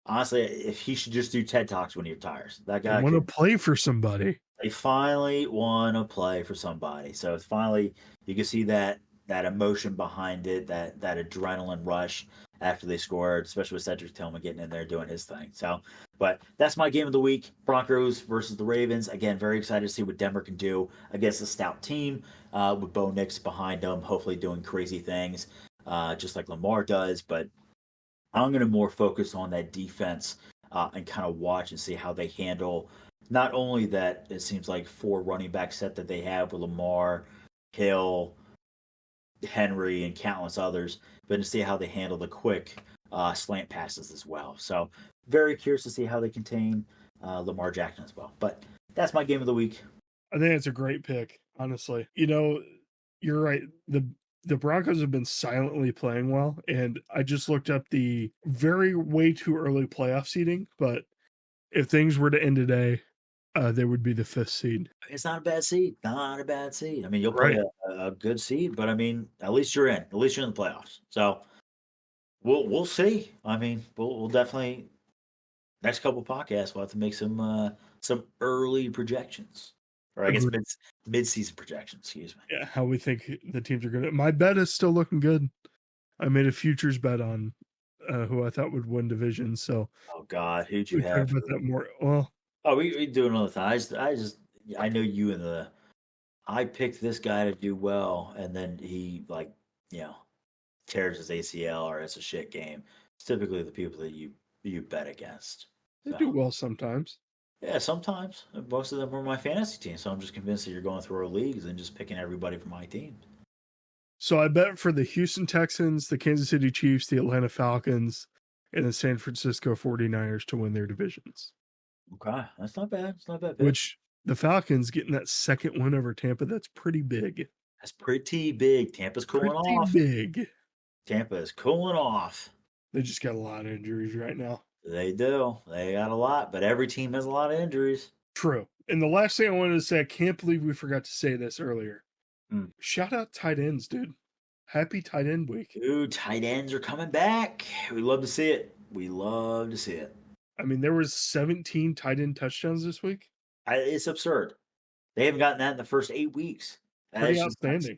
honestly, if he should just do TED Talks when he retires. That guy want to play for somebody. They finally want to play for somebody. So it's finally, you can see that emotion behind it, that adrenaline rush after they scored, especially with Cedric Tillman getting in there doing his thing. So, but that's my game of the week. Broncos versus the Ravens. Again, very excited to see what Denver can do against a stout team with Bo Nix behind them, hopefully doing crazy things just like Lamar does. But I'm going to more focus on that defense and kind of watch and see how they handle not only that it seems like 4 running back set that they have with Lamar, Hill, Henry, and countless others, but to see how they handle the quick slant passes as well. So very curious to see how they contain Lamar Jackson as well. But that's my game of the week. I think it's a great pick, honestly. You know, you're right. The Broncos have been silently playing well, and I just looked up the way too early playoff seeding, but if things were to end today, they would be the 5th seed. It's not a bad seed. Not a bad seed. I mean, you'll Right. play a good seed, but I mean, at least you're in. At least you're in the playoffs. So we'll see. I mean, we'll definitely next couple podcasts we'll have to make some early projections, or I guess mid-season projections. Excuse me. Yeah, how we think the teams are going to. My bet is still looking good. I made a futures bet on who I thought would win division. So, oh God, who'd you we have? talk about that more. Well, we do another time. I know you and I picked this guy to do well, and then he tears his ACL or has a shit game. It's typically the people that you bet against. they do well sometimes. Yeah, sometimes. Most of them are my fantasy team, so I'm just convinced that you're going through our leagues and just picking everybody from my team. So I bet for the Houston Texans, the Kansas City Chiefs, the Atlanta Falcons, and the San Francisco 49ers to win their divisions. Okay, that's not bad. It's not bad. Which the Falcons getting that second win over Tampa, that's pretty big. That's pretty big. Tampa's cooling off. Big. Tampa is cooling off. They just got a lot of injuries right now. They do. They got a lot, but every team has a lot of injuries. True. And the last thing I wanted to say, I can't believe we forgot to say this earlier. Mm. Shout out tight ends, dude. Happy tight end week. Dude, tight ends are coming back. We love to see it. We love to see it. I mean, there was 17 tight end touchdowns this week. It's absurd. They haven't gotten that in the first 8 weeks. Pretty outstanding.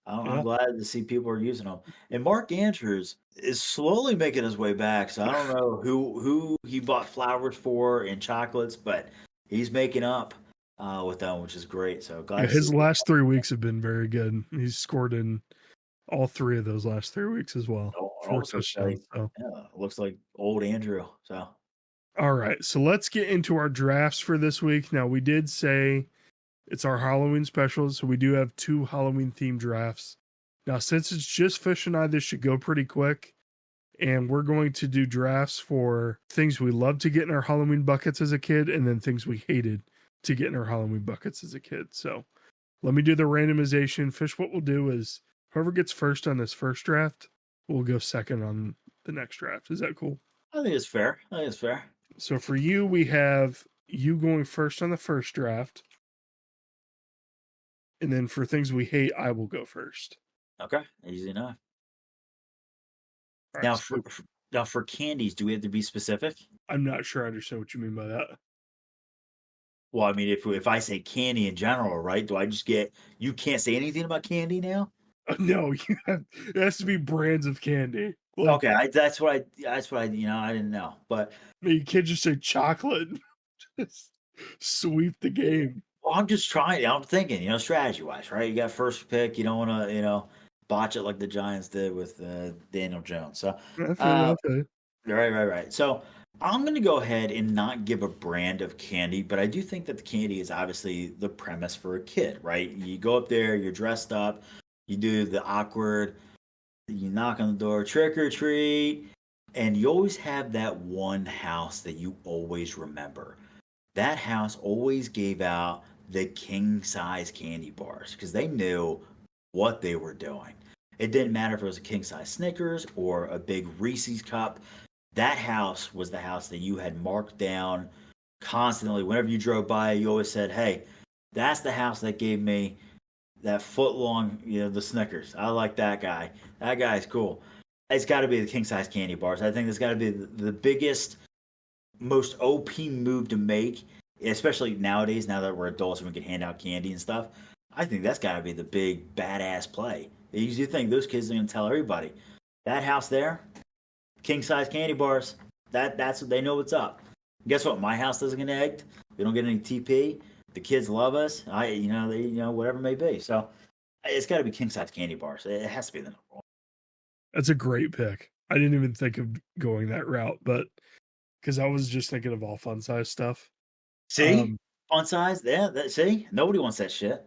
I'm glad to see people are using them. And Mark Andrews is slowly making his way back. So I don't know who he bought flowers for and chocolates, but he's making up with them, which is great. So glad his last 3 weeks have been very good. He's scored in all 3 of those last 3 weeks as well. 4 touchdowns. Looks like old Andrew. So all right, so let's get into our drafts for this week. Now, we did say it's our Halloween special, so we do have 2 Halloween-themed drafts. Now, since it's just Fish and I, this should go pretty quick, and we're going to do drafts for things we loved to get in our Halloween buckets as a kid, and then things we hated to get in our Halloween buckets as a kid. So let me do the randomization. Fish, what we'll do is whoever gets first on this first draft, we'll go second on the next draft. Is that cool? I think it's fair. So for you, we have you going first on the first draft. And then for things we hate, I will go first. Okay, easy enough. Right, now, for candies, do we have to be specific? I'm not sure I understand what you mean by that. Well, I mean, if I say candy in general, right? Do I just get you can't say anything about candy now? No, it has to be brands of candy. Like, okay, that's what I I didn't know, but you can't just say chocolate. Just sweep the game. Well, I'm just trying. I'm thinking, strategy wise, right? You got first pick. You don't want to, botch it like the Giants did with Daniel Jones. So, okay. Right. So I'm going to go ahead and not give a brand of candy, but I do think that the candy is obviously the premise for a kid, right? You go up there, you're dressed up, you do the awkward, you knock on the door, trick or treat, and you always have that one house that you always remember. That house always gave out the king size candy bars because they knew what they were doing. It didn't matter if it was a king size Snickers or a big Reese's cup. That house was the house that you had marked down constantly. Whenever you drove by, you always said, hey, that's the house that gave me that foot long, the Snickers. I like that guy. That guy's cool. It's got to be the king size candy bars. I think it's got to be the biggest, most OP move to make, especially nowadays, now that we're adults and we can hand out candy and stuff. I think that's got to be the big badass play. You think those kids are going to tell everybody, that house there, king size candy bars, that's what they know what's up. Guess what? My house doesn't get egged. We don't get any TP. The kids love us. They whatever it may be. So it's got to be king size candy bars. It has to be the number one. That's a great pick. I didn't even think of going that route, but because I was just thinking of all fun size stuff. See, fun size. Yeah. See, nobody wants that shit.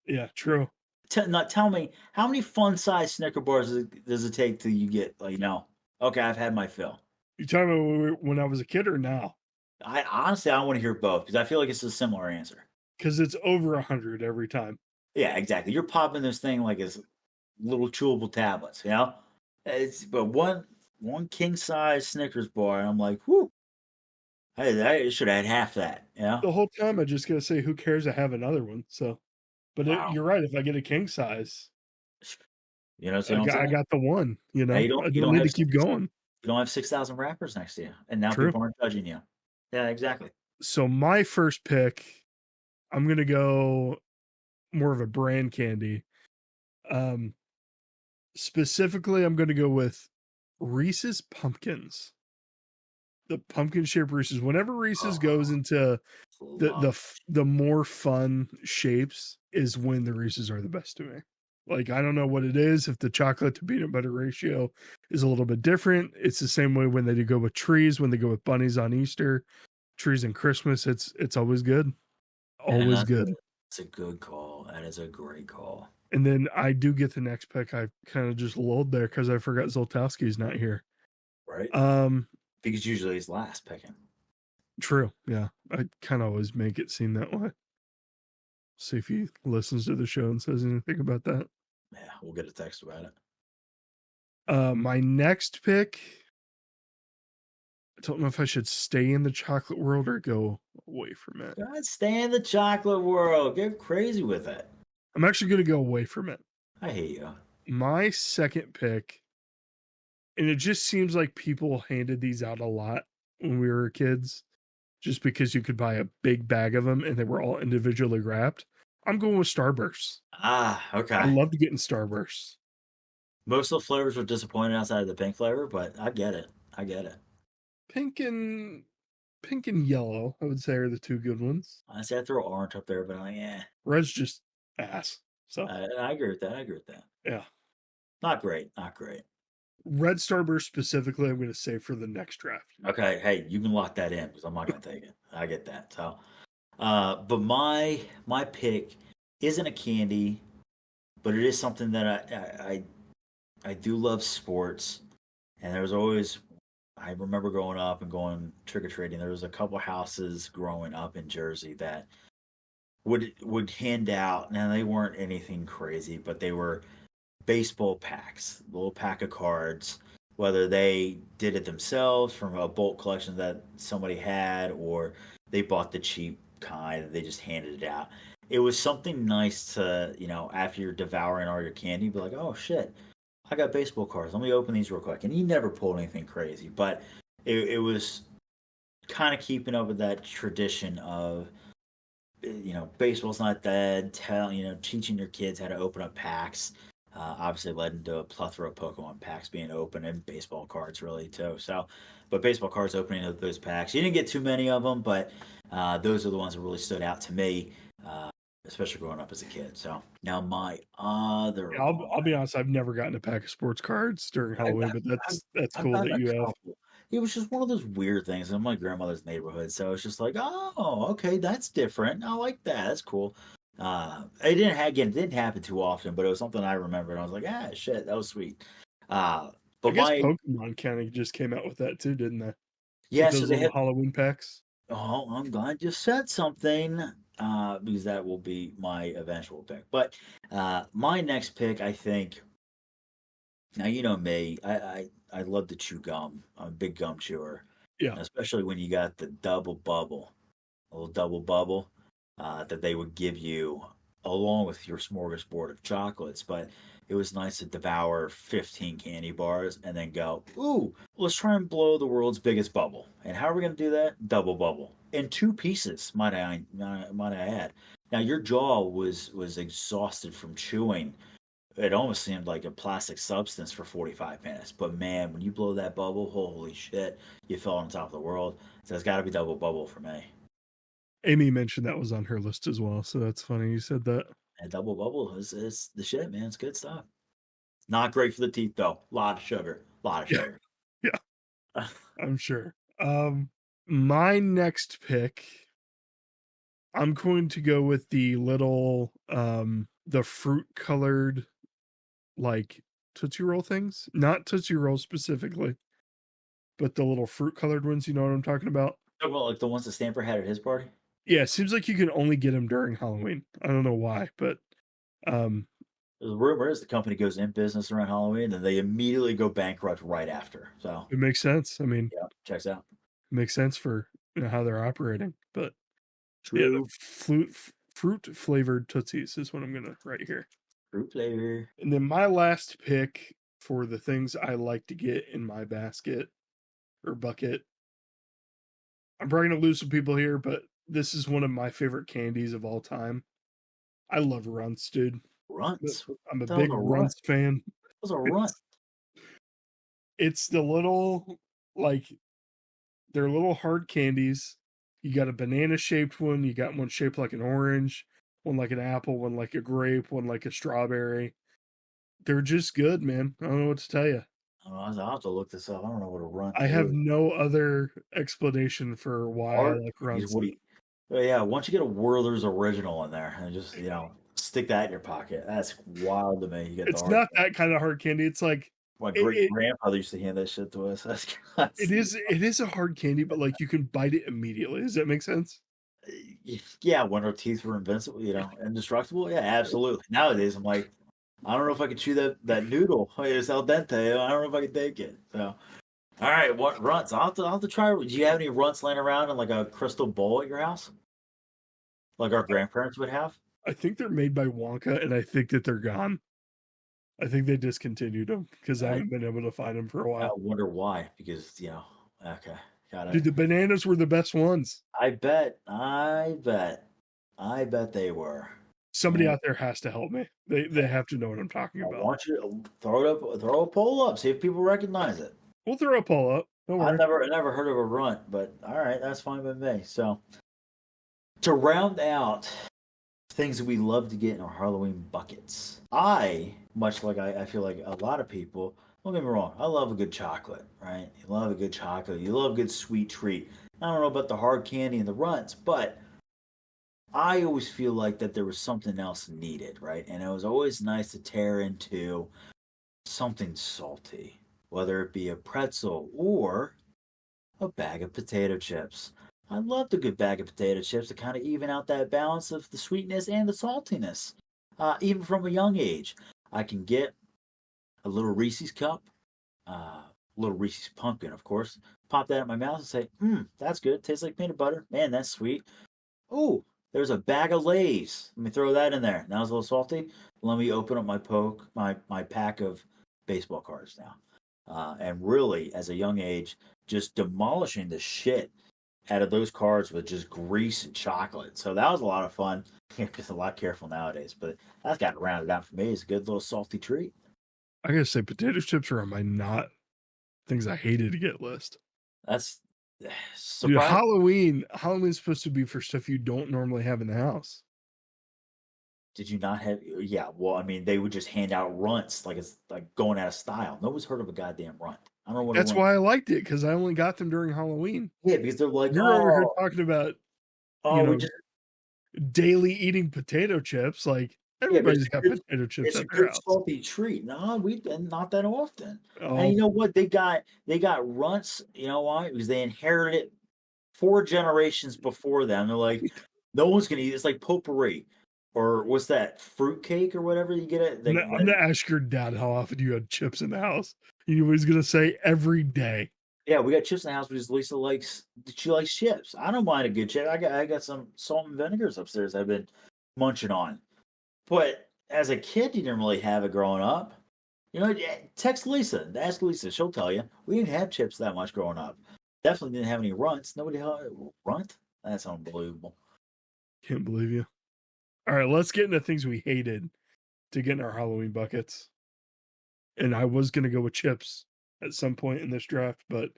Yeah, true. Tell me, how many fun size Snicker bars does it take till you get okay, I've had my fill. You talking about when I was a kid or now? I honestly, I want to hear both because I feel like it's a similar answer. Because it's over 100 every time. Yeah, exactly. You're popping this thing like it's little chewable tablets, but one king size Snickers bar, I'm like, whoo. Hey, I should have had half that. The whole time I just gotta say, who cares? I have another one. So, but you're right. If I get a king size, I got the one. You don't need to keep going. You don't have 6,000 wrappers next to you, and now people aren't judging you. Yeah, exactly. So my first pick, I'm gonna go more of a brand candy. Specifically, I'm gonna go with Reese's Pumpkins. The pumpkin shaped Reese's. Whenever Reese's goes into the more fun shapes, is when the Reese's are the best to me. Like, I don't know what it is. If the chocolate to peanut butter ratio is a little bit different, it's the same way when they go with trees, when they go with bunnies on Easter, trees and Christmas. It's always good. Always good. It's a good call. That is a great call. And then I do get the next pick. I kind of just lulled there because I forgot Zoltowski's not here. Right. Because usually he's last picking. True. Yeah. I kind of always make it seem that way. See if he listens to the show and says anything about that. Yeah, we'll get a text about it. My next pick, don't know if I should stay in the chocolate world or go away from it. God, stay in the chocolate world. Get crazy with it. I'm actually going to go away from it. I hate you. My second pick, and it just seems like people handed these out a lot when we were kids, just because you could buy a big bag of them and they were all individually wrapped. I'm going with Starbursts. Ah, I okay. love getting Starbursts. Most of the flavors were disappointing outside of the pink flavor, but I get it. I get it. Pink and yellow, I would say, are the two good ones. Honestly, I throw orange up there, but I'm like, yeah. Red's just ass. So I agree with that. I agree with that. yeah, Not great. Not great. Red Starburst specifically, I'm going to save for the next draft. Okay, hey, you can lock that in because I'm not going to take it. I get that. So, but my pick isn't a candy, but it is something that I do love sports, and there was always I remember growing up and going trick or treating. There was a couple houses growing up in Jersey that would hand out. Now they weren't anything crazy, but they were baseball packs, a little pack of cards. Whether they did it themselves from a bulk collection that somebody had, or they bought the cheap kind and they just handed it out. It was something nice to, after you're devouring all your candy, be like, oh shit, I got baseball cards. Let me open these real quick. And he never pulled anything crazy, but it was kind of keeping up with that tradition of, baseball's not dead. Teaching your kids how to open up packs. Obviously led into a plethora of Pokemon packs being open and baseball cards really too. So, but baseball cards opening those packs, you didn't get too many of them, but those are the ones that really stood out to me, especially growing up as a kid. So now my other, I'll be honest, I've never gotten a pack of sports cards during Halloween, but that's cool that you have. It was just one of those weird things in my grandmother's neighborhood. So it's just like, oh, okay, that's different. I like that. That's cool. It didn't happen too often, but it was something I remembered. I was like, shit, that was sweet. But I guess Pokemon kind of just came out with that too, didn't they? Yeah, so they had Halloween packs. Oh, I'm glad you said something, because that will be my eventual pick. But my next pick, I think. Now you know me, I love to chew gum. I'm a big gum chewer. Yeah, especially when you got the double bubble, a little double bubble. That they would give you along with your smorgasbord of chocolates. But it was nice to devour 15 candy bars and then go, ooh, let's try and blow the world's biggest bubble. And how are we going to do that? Double bubble. In two pieces, might I add. Now, your jaw was exhausted from chewing. It almost seemed like a plastic substance for 45 minutes. But man, when you blow that bubble, holy shit, you fell on top of the world. So it's got to be double bubble for me. Amy mentioned that was on her list as well, so that's funny you said that. And double bubble is the shit, man. It's good stuff. Not great for the teeth though. A lot of sugar. Yeah. I'm sure. My next pick, I'm going to go with the little the fruit colored like Tootsie Roll things. Not Tootsie Roll specifically, but the little fruit colored ones, you know what I'm talking about? Well, like the ones that Stamper had at his party? Yeah, it seems like you can only get them during Halloween. I don't know why, but the rumor is the company goes in business around Halloween and they immediately go bankrupt right after. So it makes sense. I mean, yeah, checks out. It makes sense for how they're operating. But true. Yeah, fruit flavored Tootsies is what I'm gonna write here. Fruit flavor. And then my last pick for the things I like to get in my basket or bucket. I'm probably gonna lose some people here, but this is one of my favorite candies of all time. I love Runts, dude. Runts? I'm a big Runts fan. What's a Runt? It's the little, they're little hard candies. You got a banana shaped one. You got one shaped like an orange, one like an apple, one like a grape, one like a strawberry. They're just good, man. I don't know what to tell you. I'll have to look this up. I don't know what a Runt is. I have no other explanation for why I like Runts. Yeah, once you get a Werther's original in there and just, stick that in your pocket, that's wild to me. It's not that kind of hard candy. It's like my great grandfather used to hand that shit to us. It is a hard candy, but like you can bite it immediately. Does that make sense? Yeah, when our teeth were invincible, indestructible. Yeah, absolutely. Nowadays, I'm like, I don't know if I could chew that noodle. It's al dente. I don't know if I could take it. So, All right, what runts? I'll have to try. Do you have any runts laying around in like a crystal bowl at your house, like our grandparents would have? I think they're made by Wonka, and I think that they're gone. I think they discontinued them because I I, haven't been able to find them for a I while. wonder why. Because okay, got it. Dude, the bananas were the best ones. I bet they were. Somebody And out there has to help me. They have to know what I'm talking I about. want you to throw a poll up, see if people recognize it. We'll throw a poll up. Don't worry. I never heard of a runt, but all right, that's fine with me. So to round out things that we love to get in our Halloween buckets, much like I feel like a lot of people. Don't get me wrong, I love a good chocolate, right? You love a good chocolate. You love a good sweet treat. I don't know about the hard candy and the runts, but I always feel like that there was something else needed, right? And it was always nice to tear into something salty, whether it be a pretzel or a bag of potato chips. I loved a good bag of potato chips to kind of even out that balance of the sweetness and the saltiness. Even from a young age, I can get a little Reese's cup, a little Reese's pumpkin, of course. Pop that in my mouth and say, that's good. Tastes like peanut butter. Man, that's sweet. Oh, there's a bag of Lay's. Let me throw that in there. Now it's a little salty. Let me open up my pack of baseball cards now. And really, as a young age, just demolishing the shit out of those cards with just grease and chocolate. So that was a lot of fun. It's a lot careful nowadays, but that's got rounded out for me. It's a good little salty treat. I gotta say, potato chips are on my not things I hated to get list. That's Dude, surprising. Halloween's supposed to be for stuff you don't normally have in the house. Did you not have? Yeah, well, I mean, they would just hand out runts like it's like going out of style. Nobody's heard of a goddamn runt. I don't know what a That's runt. why I liked it, because I only got them during Halloween. Yeah, because they're like, You're over here talking about, you we know, just daily eating potato chips. Like, yeah, but everybody's got potato chips it's a at their good house. salty treat. No, we not that often. And Oh, you know what? They got runts. You know why? Because they inherited it 4 generations before them. They're like, no one's gonna eat. It's like potpourri, or what's that fruit cake or whatever you get it. I'm gonna ask your dad how often you had chips in the house. You know what he's gonna say? Every day. Yeah, we got chips in the house because Lisa likes she likes chips. I don't mind a good chip. I got some salt and vinegars upstairs I've been munching on. But as a kid, you didn't really have it growing up. You know, text Lisa, ask Lisa, she'll tell you. We didn't have chips that much growing up. Definitely didn't have any runts. Nobody had runt. That's unbelievable. Can't believe you. All right, let's get into things we hated to get in our Halloween buckets. And I was gonna go with chips at some point in this draft, but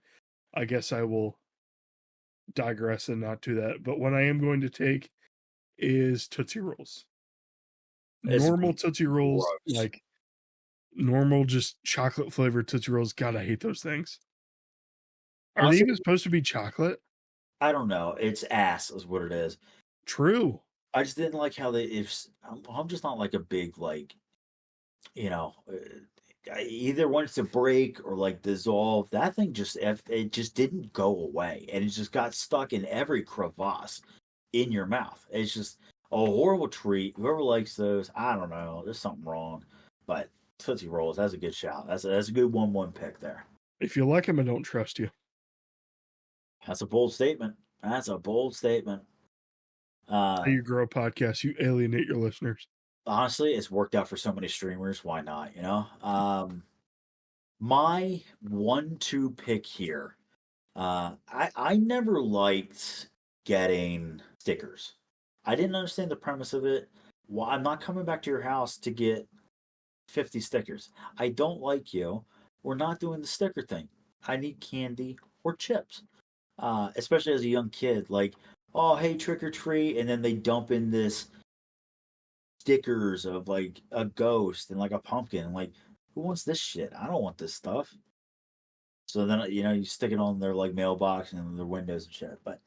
I guess I will digress and not do that. But what I am going to take is Tootsie Rolls. It's Normal Tootsie Rolls, gross. like normal, just chocolate flavored Tootsie Rolls. God, I hate those things. Are they Honestly, even supposed to be chocolate? I don't know. It's ass is what it is. True. I just didn't like how they. If I'm just not like a big like, you know, I either wants to break or like dissolve. That thing just it just didn't go away, and it just got stuck in every crevasse in your mouth. It's just a horrible treat. Whoever likes those, I don't know. There's something wrong, but Tootsie Rolls, that's a good shout. That's a good 1-1 pick there. If you like them, I don't trust you. That's a bold statement. That's a bold statement. How you grow a podcast, you alienate your listeners. Honestly, it's worked out for so many streamers. Why not? You know, my 1-2 pick here. I never liked getting stickers. I didn't understand the premise of it. Well, I'm not coming back to your house to get 50 stickers. I don't like you. We're not doing the sticker thing. I need candy or chips. Especially as a young kid, like, oh, hey, trick or treat, and then they dump in this stickers of like a ghost and like a pumpkin. I'm like, who wants this shit? I don't want this stuff. So then you stick it on their like mailbox and their windows and shit. But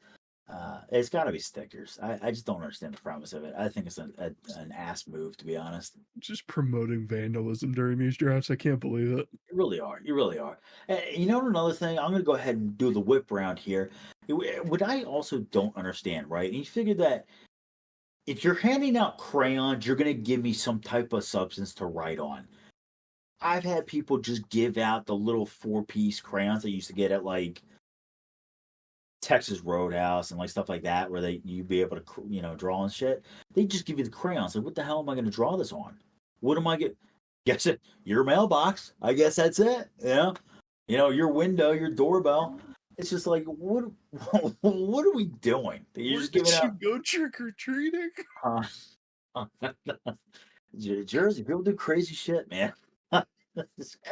it's got to be stickers. I just don't understand the premise of it. I think it's an ass move, to be honest. Just promoting vandalism during these drafts. I can't believe it. You really are. You really are. You know another thing? I'm going to go ahead and do the whip round here. What I also don't understand, right? And you figure that if you're handing out crayons, you're going to give me some type of substance to write on. I've had people just give out the little 4-piece crayons they used to get at like Texas Roadhouse and like stuff like that, where you'd be able to draw and shit. They just give you the crayons. Like, what the hell am I going to draw this on? What am I get? Guess it. Your mailbox. I guess that's it. Your window, your doorbell. It's just like, what? What are we doing? You're just giving out. Go trick or treating? Jersey people do crazy shit, man.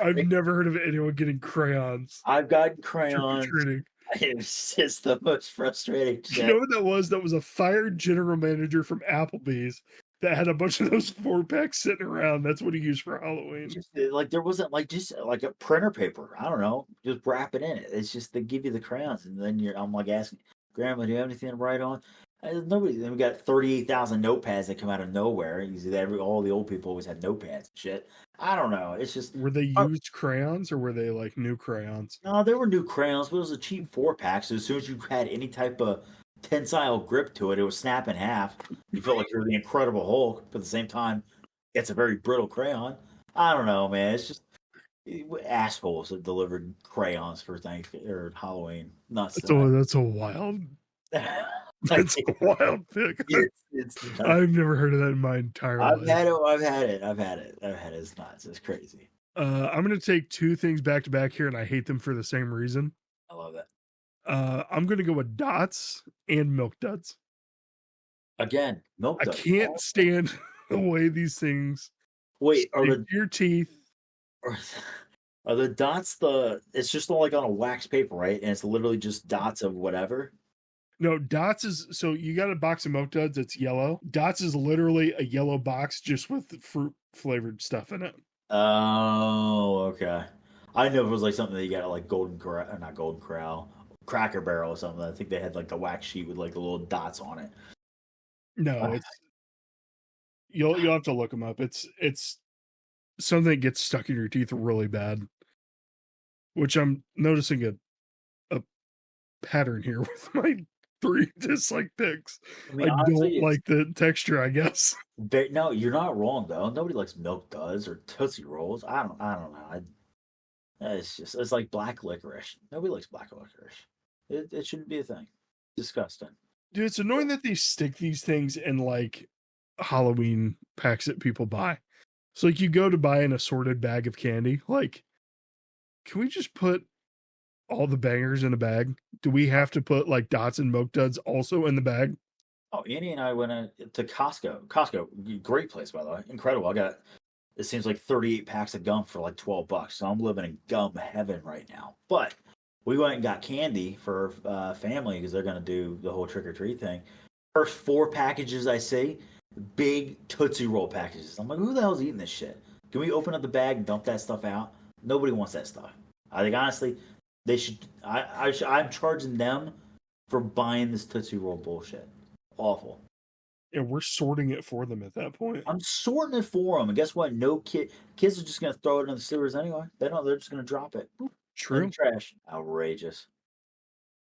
I've never heard of anyone getting crayons. I've gotten crayons. Trick-or-treating. It's just the most frustrating shit. You know what that was? That was a fired general manager from Applebee's that had a bunch of those 4-packs sitting around. That's what he used for Halloween. Like there wasn't just like a printer paper. I don't know. Just wrap it in it. It's just they give you the crayons, and then I'm like asking, Grandma, do you have anything to write on? Nobody. Then we got 38,000 notepads that come out of nowhere. All the old people always had notepads and shit. I don't know. It's just, were they used crayons or were they like new crayons? No, they were new crayons, but it was a cheap 4-pack. So as soon as you had any type of tensile grip to it, it would snap in half. You felt like you were the Incredible Hulk, but at the same time, it's a very brittle crayon. I don't know, man. It's just assholes that delivered crayons for Thanksgiving or Halloween. Nuts. That's a wild. That's a wild pick. I've never heard of that in my entire life. I've had it. It's nuts. It's crazy. I'm going to take two things back to back here, and I hate them for the same reason. I love it. I'm going to go with Dots and Milk Duds. Again, Milk Duds. I can't stand the way these things. Wait, are your teeth? Are the dots it's just like on a wax paper, right? And it's literally just dots of whatever. No, Dots is, so you got a box of Milk Duds that's yellow. Dots is literally a yellow box just with fruit flavored stuff in it. Oh, okay. I know it was like something that you got at like not Golden Corral, Cracker Barrel or something. I think they had like the wax sheet with like the little dots on it. No, it's you'll have to look them up. It's something that gets stuck in your teeth really bad, which I'm noticing a pattern here with my 3 dislike picks. I honestly, don't like the texture, I guess. No, you're not wrong though. Nobody likes Milk Duds or Tootsie Rolls. I don't know. It's like black licorice. Nobody likes black licorice. It shouldn't be a thing. Disgusting. Dude, it's annoying that they stick these things in like Halloween packs that people buy. So like you go to buy an assorted bag of candy, like, can we just put all the bangers in a bag? Do we have to put like Dots and Milk Duds also in the bag? Oh, Annie and I went to Costco. Costco, great place, by the way. Incredible. I got, it seems like 38 packs of gum for like $12. So I'm living in gum heaven right now. But we went and got candy for family because they're going to do the whole trick or treat thing. First 4 packages I see, big Tootsie Roll packages. I'm like, who the hell's eating this shit? Can we open up the bag and dump that stuff out? Nobody wants that stuff. I think honestly, they should. I'm charging them for buying this Tootsie Roll bullshit. Awful. Yeah, we're sorting it for them at that point. I'm sorting it for them, and guess what? No kids are just gonna throw it in the sewers anyway. They're just gonna drop it. True. Trash. Outrageous.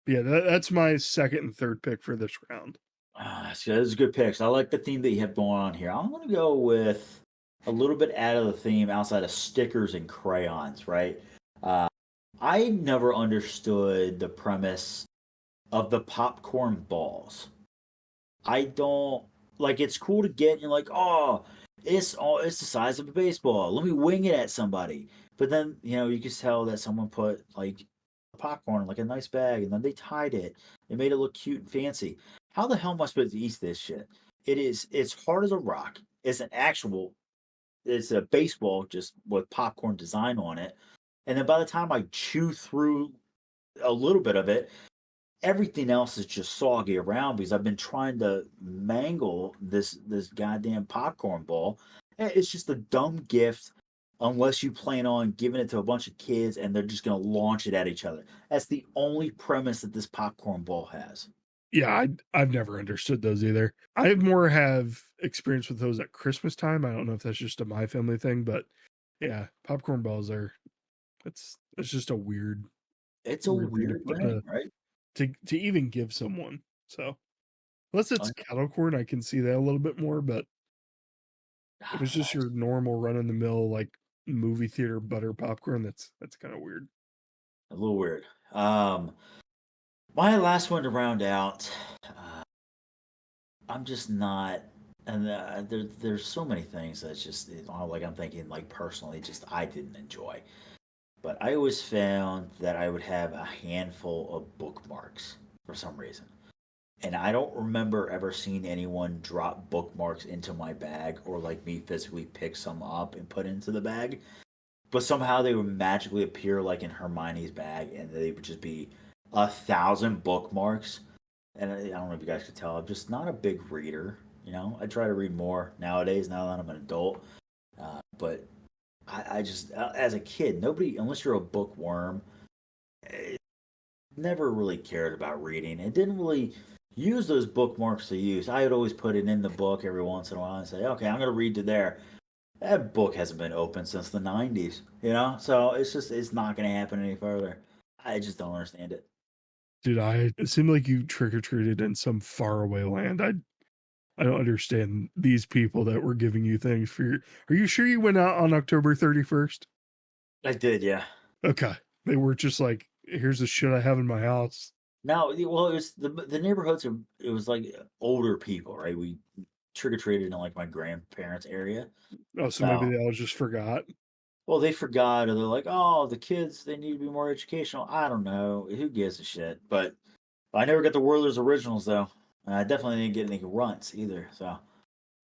Yeah, that's my second and third pick for this round. So those are good picks. I like the theme that you have going on here. I'm gonna go with a little bit out of the theme, outside of stickers and crayons. Right. I never understood the premise of the popcorn balls. I don't like. It's cool to get. And you're like, oh, it's the size of a baseball. Let me wing it at somebody. But then you can tell that someone put like popcorn in like a nice bag, and then they tied it. They made it look cute and fancy. How the hell am I supposed to eat this shit? It's hard as a rock. It's a baseball just with popcorn design on it. And then by the time I chew through a little bit of it, everything else is just soggy around because I've been trying to mangle this goddamn popcorn ball. And it's just a dumb gift unless you plan on giving it to a bunch of kids and they're just going to launch it at each other. That's the only premise that this popcorn ball has. Yeah, I've never understood those either. I more have experience with those at Christmas time. I don't know if that's just a my family thing, but yeah, popcorn balls are... It's just a weird. It's a weird thing, right? To even give someone. So unless it's kettle corn, I can see that a little bit more. But if it's just your normal run in the mill like movie theater butter popcorn. That's kind of weird. A little weird. My last one to round out. I'm just not, and there's so many things that's just like I'm thinking like personally, just I didn't enjoy. But I always found that I would have a handful of bookmarks for some reason. And I don't remember ever seeing anyone drop bookmarks into my bag or like me physically pick some up and put into the bag. But somehow they would magically appear like in Hermione's bag and they would just be 1,000 bookmarks. And I don't know if you guys could tell, I'm just not a big reader. You know, I try to read more nowadays now that I'm an adult. But I just, as a kid, nobody, unless you're a bookworm, never really cared about reading. It didn't really use those bookmarks to use. I would always put it in the book every once in a while and say, okay, I'm going to read to there. That book hasn't been open since the 90s, you know? So it's not going to happen any further. I just don't understand it. Dude, it seemed like you trick-or-treated in some faraway land. I don't understand these people that were giving you things for your... Are you sure you went out on October 31st? I did, yeah. Okay. They were just like, here's the shit I have in my house. No, well, it was the neighborhoods. It was like older people, right? We trick-or-treated in like my grandparents' area. Oh, so maybe they all just forgot. Well, they forgot, or they're like, oh, the kids, they need to be more educational. I don't know. Who gives a shit? But I never got the Werther's Originals, though. And I definitely didn't get any runts either. So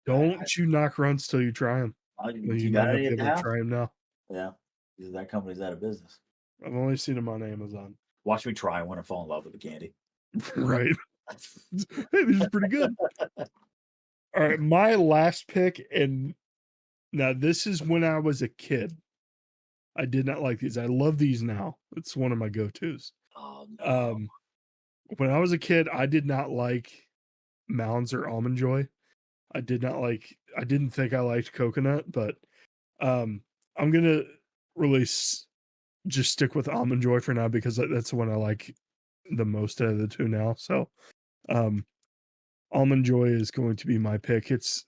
don't you knock runts till you try them. You got any at the house? Try them now. Yeah, that company's out of business. I've only seen them on Amazon. Watch me try one and fall in love with the candy. Right. Hey, these are pretty good. All right, my last pick, and now this is when I was a kid. I did not like these. I love these now. It's one of my go-tos. Oh, no. When I was a kid, I did not like Mounds or Almond Joy. I didn't think I liked coconut, but I'm gonna just stick with Almond Joy for now because that's the one I like the most out of the two now. So Almond Joy is going to be my pick. It's,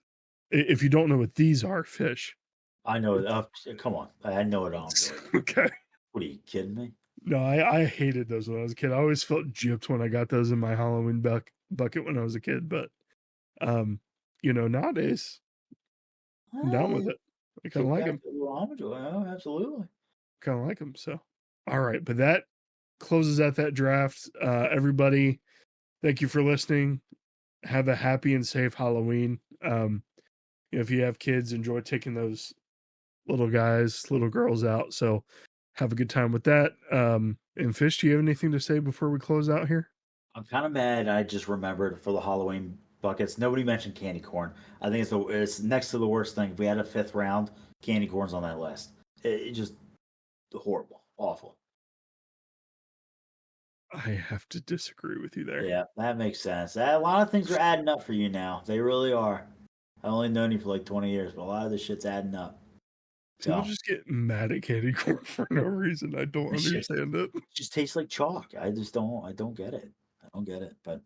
if you don't know what these are, fish. I know. Come on, I know it. Almond Joy. Okay. What are you kidding me? No, I hated those when I was a kid. I always felt gypped when I got those in my Halloween bucket when I was a kid. But, nowadays, I'm down with it. I kind of like them. Oh, absolutely. Kind of like them. So, all right. But that closes out that draft. Everybody, thank you for listening. Have a happy and safe Halloween. If you have kids, enjoy taking those little guys, little girls out. So, have a good time with that. And Fish, do you have anything to say before we close out here? I'm kind of mad. I just remembered for the Halloween buckets, nobody mentioned candy corn. I think it's next to the worst thing. If we had a fifth round, candy corn's on that list. It just horrible, awful. I have to disagree with you there. Yeah, that makes sense. A lot of things are adding up for you now. They really are. I've only known you for like 20 years, but a lot of this shit's adding up. People just get mad at candy corn for no reason. I don't understand it. It just tastes like chalk. I don't get it. I don't get it. But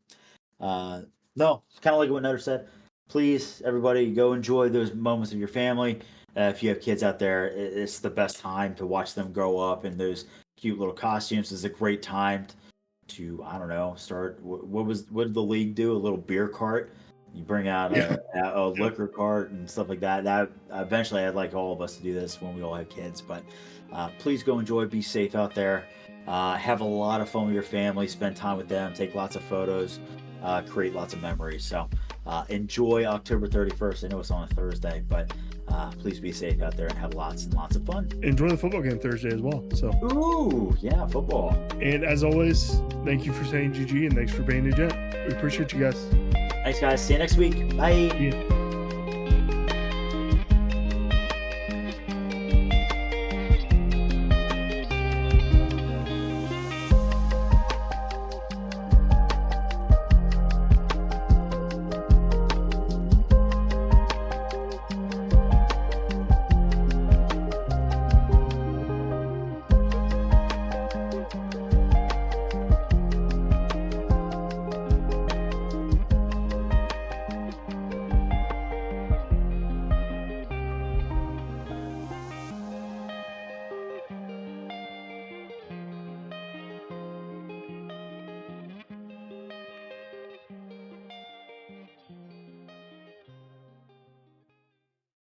no, it's kind of like what Nutter said. Please, everybody, go enjoy those moments of your family. If you have kids out there, it's the best time to watch them grow up in those cute little costumes. It's a great time to, I don't know, start. What did the league do? A little beer cart. You bring out a liquor cart and stuff like that. That eventually, I'd like all of us to do this when we all have kids. But please go enjoy. Be safe out there. Have a lot of fun with your family. Spend time with them. Take lots of photos. Create lots of memories. So enjoy October 31st. I know it's on a Thursday, but please be safe out there and have lots and lots of fun. Enjoy the football game Thursday as well. So, ooh, yeah, football. And as always, thank you for saying GG and thanks for being a gent. We appreciate you guys. Thanks, guys. See you next week. Bye. Yeah.